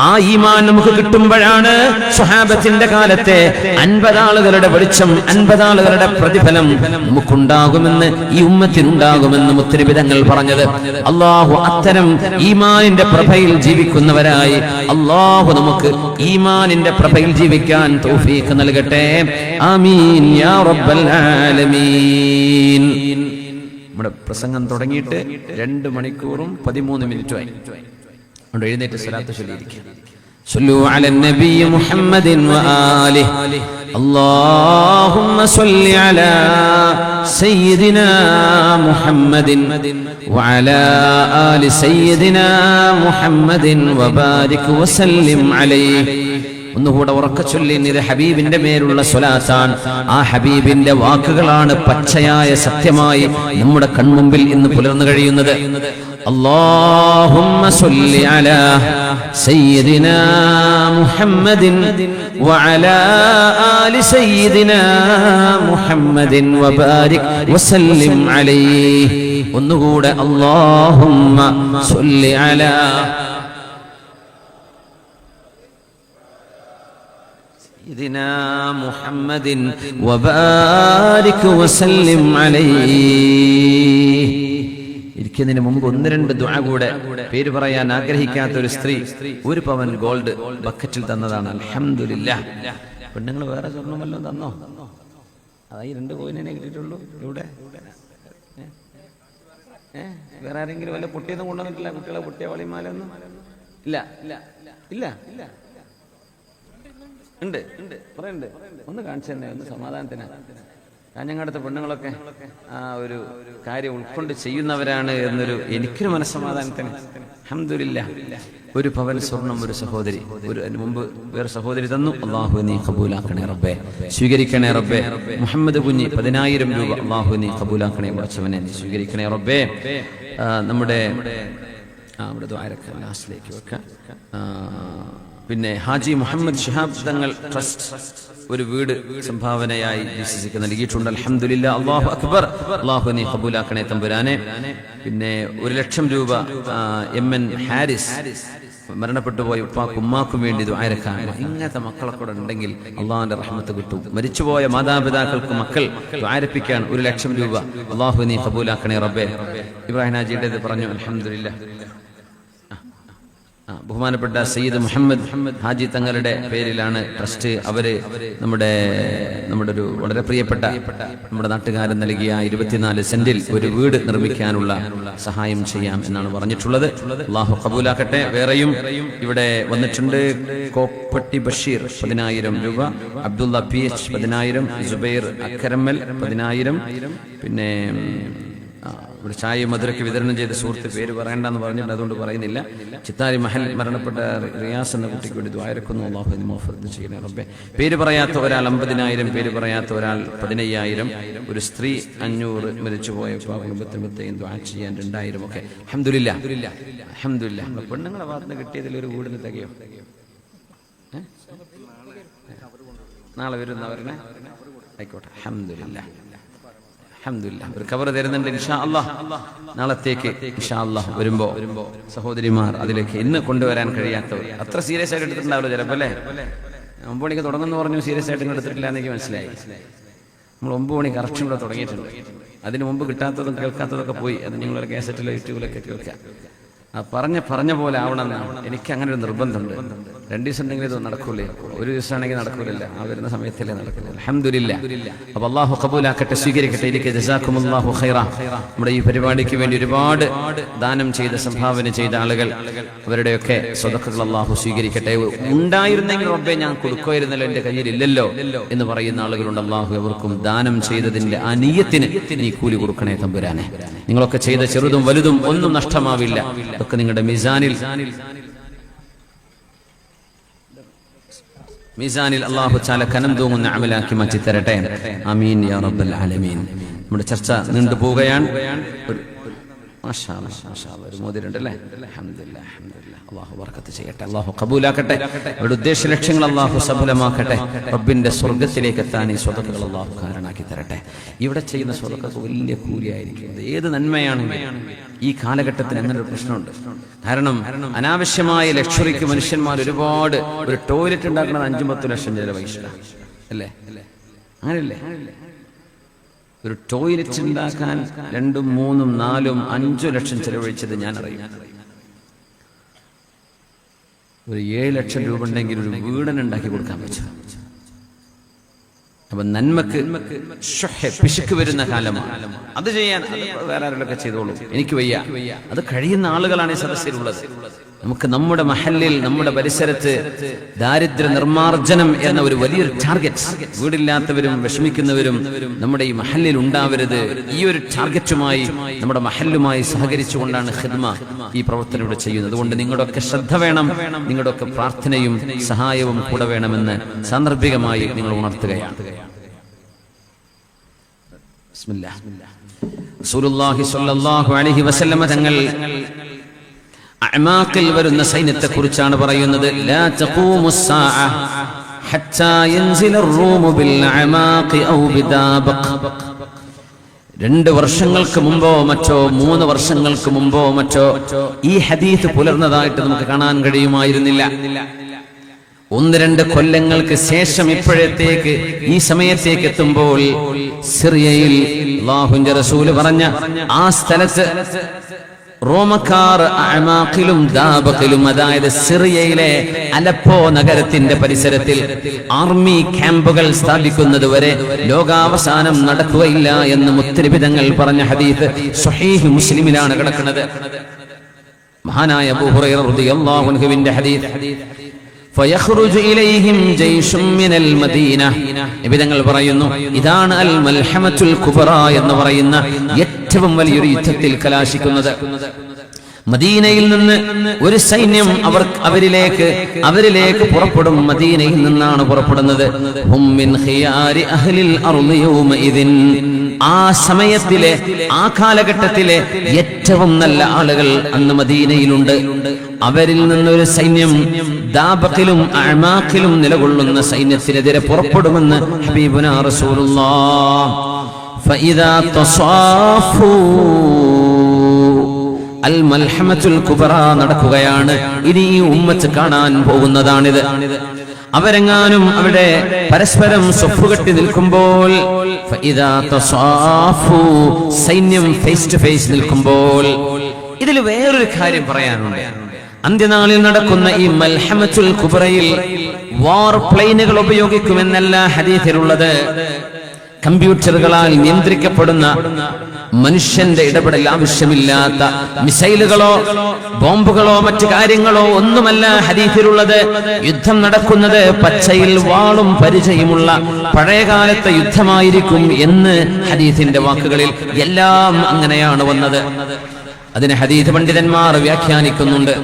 ആ ഈമാൻ നമുക്ക് കിട്ടുമ്പോഴാണ് സ്വഹാബത്തിന്റെ കാലത്തെ 50 ആളുകളുടെ വെളിച്ചം, 50 ആളുകളുടെ പ്രതിഫലം നമുക്കുണ്ടാകുമെന്ന്, ഈ ഉമ്മത്തിനുണ്ടാകുമെന്ന് മുത്തനബി തങ്ങൾ പറഞ്ഞത്. അല്ലാഹു അത്തരം ഈമാനിന്റെ പ്രഭയിൽ ജീവിക്കുന്നവരായി അല്ലാഹു നമുക്ക് ഈമാനിന്റെ പ്രഭയിൽ ജീവിക്കാൻ തൗഫീഖ് നൽകട്ടെ. ആമീൻ യാ റബ്ബൽ ആലമീൻ. നമ്മുടെ പ്രസംഗം തുടങ്ങിയിട്ട് 2 മണിക്കൂറും 13 മിനിറ്റുമായി. അതുകൊണ്ട് എഴുന്നേറ്റ് സ്വലാത്ത് ചൊല്ലിയിരിക്കുക. സല്ലു അലൻ നബി മുഹമ്മദിൻ വആലിഹി. അല്ലാഹുമ്മ സ്വല്ലി അലാ സയ്യിദിനാ മുഹമ്മദിൻ വഅലാ ആലി സയ്യിദിനാ മുഹമ്മദിൻ വബാരിക് വസല്ലിം അലൈഹി. ഒന്നുകൂടെ ഉറക്കെ ചൊല്ലി, ഇത് ഹബീബിന്റെ മേലുള്ള സ്വലാത്താണ്. ആ ഹബീബിന്റെ വാക്കുകളാണ് പച്ചയായ സത്യമായി നമ്മുടെ കൺമുമ്പിൽ ഇന്ന് പുലർന്നു കഴിയുന്നത്. അല്ലാഹുമ്മ സ്വല്ലി അലാ സയ്യിദിനാ മുഹമ്മദിൻ വഅലാ ആലി സയ്യിദിനാ മുഹമ്മദിൻ വബാരിക് വസല്ലിം അലൈഹി. ഒന്നുകൂടെ അല്ലാഹുമ്മ സ്വല്ലി അലാ സയ്യിദിനാ മുഹമ്മദിൻ വബാരിക് വസല്ലിം അലൈഹി. ഇരിക്കുന്നതിന് മുമ്പ് 1-2 ദുആ കൂടെ. പേര് പറയാൻ ആഗ്രഹിക്കാത്ത ഒരു സ്ത്രീ 1 പവൻ ഗോൾഡ് ബക്കറ്റിൽ തന്നതാണ്. അൽഹംദുലില്ലാഹ്. പെണ്ണുങ്ങൾ വേറെ സ്വർണ്ണം വല്ലതും തന്നോ? അതായി 2 കോയിനെ കിട്ടിയിട്ടുള്ളൂ. ഇവിടെ വേറെ ആരെങ്കിലും വല്ല പൊട്ടിയൊന്നും കൊണ്ടുവന്നിട്ടില്ല? കുട്ടികളെ പൊട്ടിയ വളിമാലൊന്നും ഇല്ല ഇല്ല ഇല്ല ഉണ്ട് പറയുന്നുണ്ട്. ഒന്ന് കാണിച്ചു തന്നെ, ഒന്ന് സമാധാനത്തിന്. കാഞ്ഞങ്ങാടത്തെ പെണ്ണുങ്ങളൊക്കെ ആ ഒരു കാര്യം ഉൾക്കൊണ്ട് ചെയ്യുന്നവരാണ് എന്നൊരു എനിക്കൊരു മനസ്സമാധാനത്തിന്. അൽഹംദുലില്ലാഹ്. 1 പവൻ സ്വർണം ഒരു സഹോദരി, അതിന് മുമ്പ് വേറെ സഹോദരി തന്നു. അല്ലാഹു നീ ഖബൂലാക്കണേ റബ്ബേ, സ്വീകരിക്കണേ റബ്ബേ. മുഹമ്മദ് കുഞ്ഞി 10,000 രൂപ. അല്ലാഹു നീ ഖബൂലാക്കണേ, വാച്ചവനെ നീ സ്വീകരിക്കണേ റബ്ബേ. നമ്മുടെ ദുആയിരക്ക് ലാസ്റ്റിലേക്ക് വെക്കാം. പിന്നെ ഹാജി മുഹമ്മദ് ശിഹാബ് തങ്ങൾ ട്രസ്റ്റ് ഒരു വീട് സംഭാവനയായി വിശ്വസിക്ക് നൽകിയിട്ടുണ്ട്. അൽഹംദുലില്ലാഹ്. അല്ലാഹു അക്ബർ. അല്ലാഹു നീ ഖബൂലാക്കണേ തമ്പുരാനെ. പിന്നെ 1,00,000 രൂപ MN ഹാരിസ് മരണപ്പെട്ടു പോയ ഉപ്പാക്കും ഉമ്മാക്കും വേണ്ടി ദുആയിരക്കാൻ. ഇങ്ങനത്തെ മക്കളൊക്കെ കൂടെ ഉണ്ടെങ്കിൽ അള്ളാഹുവിന്റെ റഹ്മത്ത് കിട്ടും. മരിച്ചുപോയ മാതാപിതാക്കൾക്ക് മക്കൾ ദുആയിരപ്പിക്കാൻ 1,00,000 രൂപ. അല്ലാഹു നീ ഖബൂലാക്കണേ റബ്ബേ. ഇബ്രാഹിം ഹാജിയുടേത് പറഞ്ഞു. അൽഹംദുലില്ലാഹ്. ബഹുമാനപ്പെട്ട സയ്യിദ് മുഹമ്മദ് ഹാജി തങ്ങളുടെ പേരിലാണ് ട്രസ്റ്റ്. അവര് നമ്മുടെ ഒരു വളരെ പ്രിയപ്പെട്ട നമ്മുടെ നാട്ടുകാരൻ നൽകിയ 24 സെന്റിൽ ഒരു വീട് നിർമ്മിക്കാനുള്ള സഹായം ചെയ്യാം എന്നാണ് പറഞ്ഞിട്ടുള്ളത്. അല്ലാഹു ഖബൂലാക്കട്ടെ. വേറെയും ഇവിടെ വന്നിട്ടുണ്ട്. കോപ്പട്ടി ബഷീർ 10,000 രൂപ, അബ്ദുള്ള PH 10,000, സുബൈർ അക്കരമ്മൽ 10,000. പിന്നെ ഇവിടെ ചായ മധുരയ്ക്ക് വിതരണം ചെയ്ത സുഹൃത്ത് പേര് പറയണ്ടെന്ന് പറഞ്ഞിട്ട് അതുകൊണ്ട് പറയുന്നില്ല. ചിത്താരി മഹൽ മരണപ്പെട്ട റിയാസ് എന്ന കുട്ടിക്ക് വേണ്ടി ദ്വാരക്കുന്നു. അല്ലാഹു അതിന് മഗ്ഫിറത്ത് ചെയ്യണേ റബ്ബേ. പേര് പറയാത്ത ഒരാൾ 50,000, പേര് പറയാത്ത ഒരാൾ 15,000, ഒരു സ്ത്രീ 500, മരിച്ചുപോയ കുടുംബത്തിന് ദ്വാ ചെയ്യാൻ 2,000 ഒക്കെ. അൽഹംദുലില്ലാഹ് അൽഹംദുലില്ലാഹ്. പെണ്ണുങ്ങളെ ഭാഗത്ത് കിട്ടിയതിൽ ഒരു വീടിന് തികയോ? നാളെ വരുന്നവരുടെ ആയിക്കോട്ടെ. അൽഹംദുലില്ലാഹ് അൽഹംദുലില്ലാഹ്. ഒരു കവർ തരുന്നുണ്ട് ഇൻഷാ അല്ലാഹ്. നാളത്തേക്ക് ഇൻഷാ അല്ലാഹ് വരുമ്പോ സഹോദരിമാർ അതിലേക്ക് ഇന്ന് കൊണ്ടുവരാൻ കഴിയാത്തവർ അത്ര സീരിയസ് ആയിട്ട് എടുത്തിട്ടുണ്ടാവില്ല ചിലപ്പോൾ അല്ലേ. 9 മണിക്ക് തുടങ്ങുന്നു പറഞ്ഞു, സീരിയസ് ആയിട്ട് എടുത്തിട്ടില്ല എന്നെനിക്ക് മനസ്സിലായി. നമ്മൾ 9 മണി കറക്ഷൻ ഇവിടെ തുടങ്ങിയിട്ടുണ്ട്. അതിന് മുമ്പ് കിട്ടാത്തതും കേൾക്കാത്തതൊക്കെ പോയി. അത് നിങ്ങളൊരു കാസറ്റിലോ യൂട്യൂബിലൊക്കെ കേൾക്കാം. പറഞ്ഞ പോലെ ആവണമെന്നാണ് എനിക്ക് അങ്ങനെ ഒരു നിർബന്ധമുണ്ട്. 2 ദിവസം ഉണ്ടെങ്കിൽ ഇത് നടക്കൂലേ, ഒരു ദിവസം ആണെങ്കിൽ നടക്കൂലില്ല, ആ വരുന്ന സമയത്തല്ലേ നടക്കുള്ളൂ. അൽഹംദുലില്ലാഹ്. അപ്പോൾ അല്ലാഹു ഖബൂലാക്കട്ടെ, സ്വീകരിക്കട്ടെ. എനിക്ക് ജസാക്കുമുല്ലാഹു ഖൈറ. നമ്മുടെ ഈ പരിപാടിക്ക് വേണ്ടി ഒരുപാട് ദാനം ചെയ്ത സംഭാവന ചെയ്ത ആളുകൾ, അവരുടെയൊക്കെ സ്വതക്കകൾ അല്ലാഹു സ്വീകരിക്കട്ടെ. ഉണ്ടായിരുന്നെങ്കിൽ റബ്ബേ ഞാൻ കൊടുക്കുമായിരുന്നല്ലോ, എൻ്റെ കയ്യിൽ ഇല്ലല്ലോ എന്ന് പറയുന്ന ആളുകളുണ്ട്. അല്ലാഹു അവർക്കും ദാനം ചെയ്തതിന്റെ ആ നിയ്യത്തിന് നീ കൂലി കൊടുക്കണേ തമ്പുരാനെ. നിങ്ങളൊക്കെ ചെയ്ത ചെറുതും വലുതും ഒന്നും നഷ്ടമാവില്ല. ഒക്കെ നിങ്ങളുടെ മീസാനിൽ അല്ലാഹു തആല കനം തൂങ്ങുന്ന അമലാക്കി മാറ്റി തരട്ടെ. ആമീൻ യാ റബ്ബൽ ആലമീൻ. നമ്മുടെ ചർച്ച നീണ്ടു പോവുകയാണ്. മാഷാ അല്ലാഹ് ഒരു മോതിരണ്ട് അല്ലേ. അൽഹംദുലില്ലാഹ് അൽഹംദുലില്ലാഹ്. അല്ലാഹു ബർക്കത്ത് ചെയ്യട്ടെ, അല്ലാഹു ഖബൂലാക്കട്ടെ. അവരുടെ ഉദ്ദേശ ലക്ഷ്യങ്ങൾ അല്ലാഹു സഫലമാക്കട്ടെ. റബ്ബിന്റെ സ്വർഗ്ഗത്തിലേക്ക് എത്താൻ ഈ സ്വതക്കകൾ അല്ലാഹു കാരണമാക്കി തരട്ടെ. ഇവിടെ ചെയ്യുന്ന സ്വതക്കത്ത് വലിയ കൂലിയായിരിക്കും. ഏത് നന്മയാണെങ്കിലും ഈ കാലഘട്ടത്തിന് അങ്ങനെ ഒരു പ്രശ്നമുണ്ട്. കാരണം അനാവശ്യമായ ലക്ഷറിക്ക് മനുഷ്യന്മാർ ഒരുപാട്, ഒരു ടോയ്ലറ്റ് ഉണ്ടാക്കുന്നത് 5-10 ലക്ഷം ചെലവഴിച്ചിട്ടാണ് അല്ലേ. അങ്ങനെയല്ലേ? ഒരു ടോയ്ലറ്റ് ഉണ്ടാക്കാൻ 2, 3, 4, 5 ലക്ഷം ചെലവഴിച്ചത് ഞാൻ അറിയാം. ഒരു 7 ലക്ഷം രൂപ ഉണ്ടെങ്കിൽ ഒരു വീടനെ ഉണ്ടാക്കി കൊടുക്കാൻ പറ്റും. അപ്പൊ നന്മക്ക് പിശുക്ക് വരുന്ന കാലമാണ്. അത് ചെയ്യാൻ വേറെ ആരെങ്കിലൊക്കെ ചെയ്തോളൂ, എനിക്ക് വയ്യ. അത് കഴിയുന്ന ആളുകളാണ് ഈ സദസ്സിലുള്ളത്. നമുക്ക് നമ്മുടെ മഹല്ലിൽ, നമ്മുടെ പരിസരത്ത് ദാരിദ്ര്യ നിർമ്മാർജ്ജനം എന്ന ഒരു വലിയൊരു ടാർഗറ്റ്, വീടില്ലാത്തവരും വിഷമിക്കുന്നവരും നമ്മുടെ ഈ മഹല്ലിൽ ഉണ്ടാവരുത്. ഈ ഒരു ടാർഗറ്റുമായി നമ്മുടെ മഹല്ലുമായി സഹകരിച്ചുകൊണ്ടാണ് ഖിദ്മ ഈ പ്രവർത്തനം ഇവിടെ ചെയ്യുന്നത്. അതുകൊണ്ട് നിങ്ങളുടെയൊക്കെ ശ്രദ്ധ വേണം, നിങ്ങളുടെയൊക്കെ പ്രാർത്ഥനയും സഹായവും കൂടെ വേണമെന്ന് സാന്ദർഭികമായി നിങ്ങൾ ഉണർത്തുകയാണ്. ബിസ്മില്ലാഹ്. റസൂലുള്ളാഹി സ്വല്ലല്ലാഹു അലൈഹി വസല്ലമ തങ്ങൾ അഅമാഖിൽ വരുന്ന സൈന്യത്തെ കുറിച്ചാണ് പറയുന്നത്. ലാ തഖൂമുസ്സാഅ ഹത്താ യൻസില അർ-റൂമു ബിൽ അഅമാഖി ഔ ബിദാബഖ്. 2 വർഷങ്ങൾക്ക് മുമ്പോ മറ്റോ 3 വർഷങ്ങൾക്ക് മുമ്പോ മറ്റോ ഈ ഹദീസ് പുലർന്നതായിട്ട് നമുക്ക് കാണാൻ കഴിയുമായിരുന്നില്ല. 1-2 കൊല്ലങ്ങൾക്ക് ശേഷം ഇപ്പോഴത്തേക്ക് ഈ സമയത്തേക്ക് എത്തുമ്പോൾ സിറിയയിൽ അല്ലാഹുവിന്റെ റസൂൽ പറഞ്ഞ ആ സ്ഥലത്ത് റോമക്കാർ അഅമാഖിലും ദാബഖിലും, അതായത് സിറിയയിലെ അലപ്പോ നഗരത്തിന്റെ പരിസരത്തിൽ ആർമി ക്യാമ്പുകൾ സ്ഥാപിക്കുന്നത് വരെ ലോകാവസാനം നടക്കുകയില്ല എന്ന് മുത്തനബിതങ്ങൾ പറഞ്ഞ ഹദീസ് സ്വഹീഹ് മുസ്ലിമിലാണ് കിടക്കുന്നത്. മഹാനായ അബൂ ഹുറൈറ റളിയല്ലാഹു അൻഹുവിന്റെ ഹദീസ്. ഫയഖ്റുജു ഇലൈഹിം ജയ്ഷും മിനൽ മദീന. നബിതങ്ങൾ പറയുന്നു, ഇതാണ് അൽ മൽഹമത്തുൽ കുബ്ര എന്ന് പറയുന്ന ഏറ്റവും വലിയൊരു യുദ്ധത്തിൽ കലാശിക്കുന്നത്. മദീനയിൽ നിന്ന് ഒരു സൈന്യം അവരിലേക്ക് പുറപ്പെടും. മദീനയിൽ നിന്നാണ് പുറപ്പെടുന്നത്. ഹും മിൻ ഖിയാരി അഹ്ലിൽ അർളി യൗമഇദിൻ. ആ സമയത്തിലെ, ആ കാലഘട്ടത്തിലെ ഏറ്റവും നല്ല ആളുകൾ അന്ന് മദീനയിലുണ്ട്. അവരിൽ നിന്നൊരു സൈന്യം ദാബഖിലും അഅമാഖിലും നിലകൊള്ളുന്ന സൈന്യത്തിനെതിരെ പുറപ്പെടുമെന്ന് ഹബീബുനാ റസൂലുള്ളാഹ്. ഫഇദാ തസാഫു അൽ മൽഹമത്തുൽ കുബ്ര നടക്കുകയാണ്. ഇനി ഈ ഉമ്മത്ത് കാണാൻ പോകുന്നതാണിത്. അവരെങ്ങാനും അവിടെ പരസ്പരം സ്വഫുകെട്ടി നിൽക്കുമ്പോൾ, ഫഇദാ തസാഫു സൈന്യം ഫേസ് ടു ഫേസ് നിൽക്കുമ്പോൾ, ഇതിൽ വേറൊരു കാര്യം പറയാനുണ്ട്. അന്ത്യനാളിൽ നടക്കുന്ന ഈ മൽഹമത്തുൽ കുബ്രയിൽ വാർ പ്ലെയിനുകൾ ഉപയോഗിക്കുമെന്നല്ല ഹദീസിലുള്ളത്. കമ്പ്യൂട്ടറുകളാൽ നിയന്ത്രിക്കപ്പെടുന്ന മനുഷ്യന്റെ ഇടപെടൽ ആവശ്യമില്ലാത്ത മിസൈലുകളോ ബോംബുകളോ മറ്റു കാര്യങ്ങളോ ഒന്നുമല്ല ഹദീസിലുള്ളത്. യുദ്ധം നടക്കുന്നത് പച്ചയിൽ വാളും പരിചയമുള്ള പഴയകാലത്തെ യുദ്ധമായിരിക്കും എന്ന് ഹദീസിന്റെ വാക്കുകളിൽ എല്ലാം അങ്ങനെയാണ് വന്നത്. അതിനെ ഹദീസ് പണ്ഡിതന്മാർ വ്യാഖ്യാനിക്കുന്നുണ്ട്.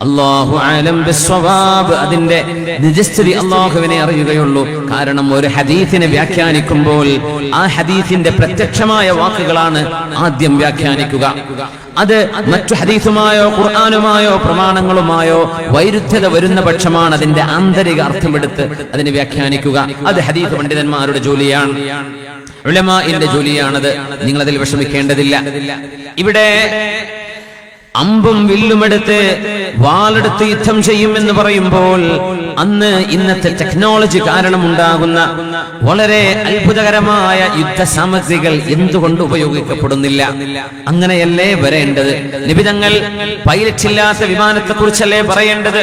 അല്ലാഹു അലം ബിസ്സവാബ്. അതിന്റെ നിജസ്ഥിതി അല്ലാഹുവിനെ അറിയുകയുള്ളൂ. കാരണം ഒരു ഹദീസിനെ വ്യാഖ്യാനിക്കുമ്പോൾ ആ ഹദീസിന്റെ പ്രത്യക്ഷമായ വാക്കുകളാണ് ആദ്യം വ്യാഖ്യാനിക്കുക. അത് മറ്റു ഹദീസുമായോ ഖുർആനുമായോ പ്രമാണങ്ങളുമായോ വൈരുദ്ധ്യത വരുന്ന പക്ഷമാണ് അതിന്റെ ആന്തരിക അർത്ഥമെടുത്ത് അതിനെ വ്യാഖ്യാനിക്കുക. അത് ഹദീസ് പണ്ഡിതന്മാരുടെ ജോലിയാണ്, ഉലമാഇന്റെ ജോലിയാണത്. നിങ്ങൾ അതിൽ വിഷമിക്കേണ്ടതില്ല. ഇവിടെ അമ്പും വില്ലുമെടുത്ത് വാളെടുത്ത് യുദ്ധം ചെയ്യുമെന്ന് പറയുമ്പോൾ അന്ന് ഇന്നത്തെ ടെക്നോളജി കാരണമുണ്ടാകുന്ന വളരെ അത്ഭുതകരമായ യുദ്ധ സാമഗ്രികൾ എന്തുകൊണ്ട് ഉപയോഗിക്കപ്പെടുന്നില്ല? അങ്ങനെയല്ലേ വരേണ്ടത്? നിബിതങ്ങൾ പൈലറ്റ് ഇല്ലാത്ത വിമാനത്തെ കുറിച്ചല്ലേ പറയേണ്ടത്?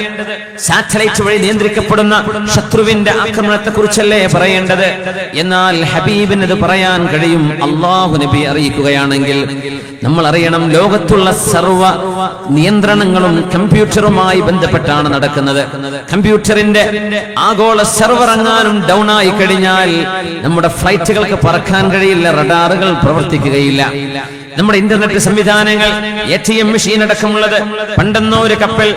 സാറ്റലൈറ്റ് വഴി നിയന്ത്രിക്കപ്പെടുന്ന ശത്രുവിന്റെ ആക്രമണത്തെ കുറിച്ചല്ലേ പറയേണ്ടത്? എന്നാൽ ഹബീബിന് അത് പറയാൻ കഴിയും. അല്ലാഹു നബി അറിയിക്കുകയാണെങ്കിൽ നമ്മൾ അറിയണം, ലോകത്തുള്ള സർവ്വ നിയന്ത്രണങ്ങളും കമ്പ്യൂട്ടറുമായി ബന്ധപ്പെട്ടാണ് നടക്കുന്നത്. കമ്പ്യൂട്ടറിന്റെ ആഗോള സെർവർ എങ്ങാനും ഡൗൺ ആയി കഴിഞ്ഞാൽ നമ്മുടെ ഫ്ലൈറ്റുകൾക്ക് പറക്കാൻ കഴിയില്ല, റഡാറുകൾ പ്രവർത്തിക്കുകയില്ല. നമ്മുടെ ഇന്റർനെറ്റ് സംവിധാനങ്ങൾ, ATM മെഷീൻ അടക്കമുള്ളത്, പണ്ടെന്നോ ഒരു കപ്പൽ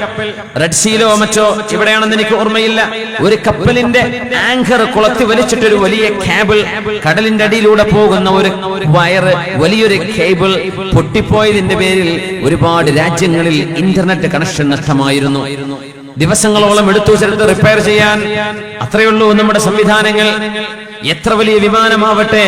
റെഡ് സീലോ മറ്റോ ഇവിടെയാണെന്ന് എനിക്ക് ഓർമ്മയില്ല, ഒരു കപ്പലിന്റെ ആങ്കർ കൊളത്തി വലിച്ചിട്ട് ഒരു വലിയ കേബിൾ, കടലിന്റെ അടിയിലൂടെ പോകുന്ന ഒരു വയറ്, വലിയൊരു കേബിൾ പൊട്ടിപ്പോയതിന്റെ പേരിൽ ഒരുപാട് രാജ്യങ്ങളിൽ ഇന്റർനെറ്റ് കണക്ഷൻ നഷ്ടമായിരുന്നു. ദിവസങ്ങളോളം എടുത്തു ചേർത്ത് റിപ്പയർ ചെയ്യാൻ. അത്രയുള്ളൂ നമ്മുടെ സംവിധാനങ്ങൾ. എത്ര വലിയ വിമാനമാവട്ടെ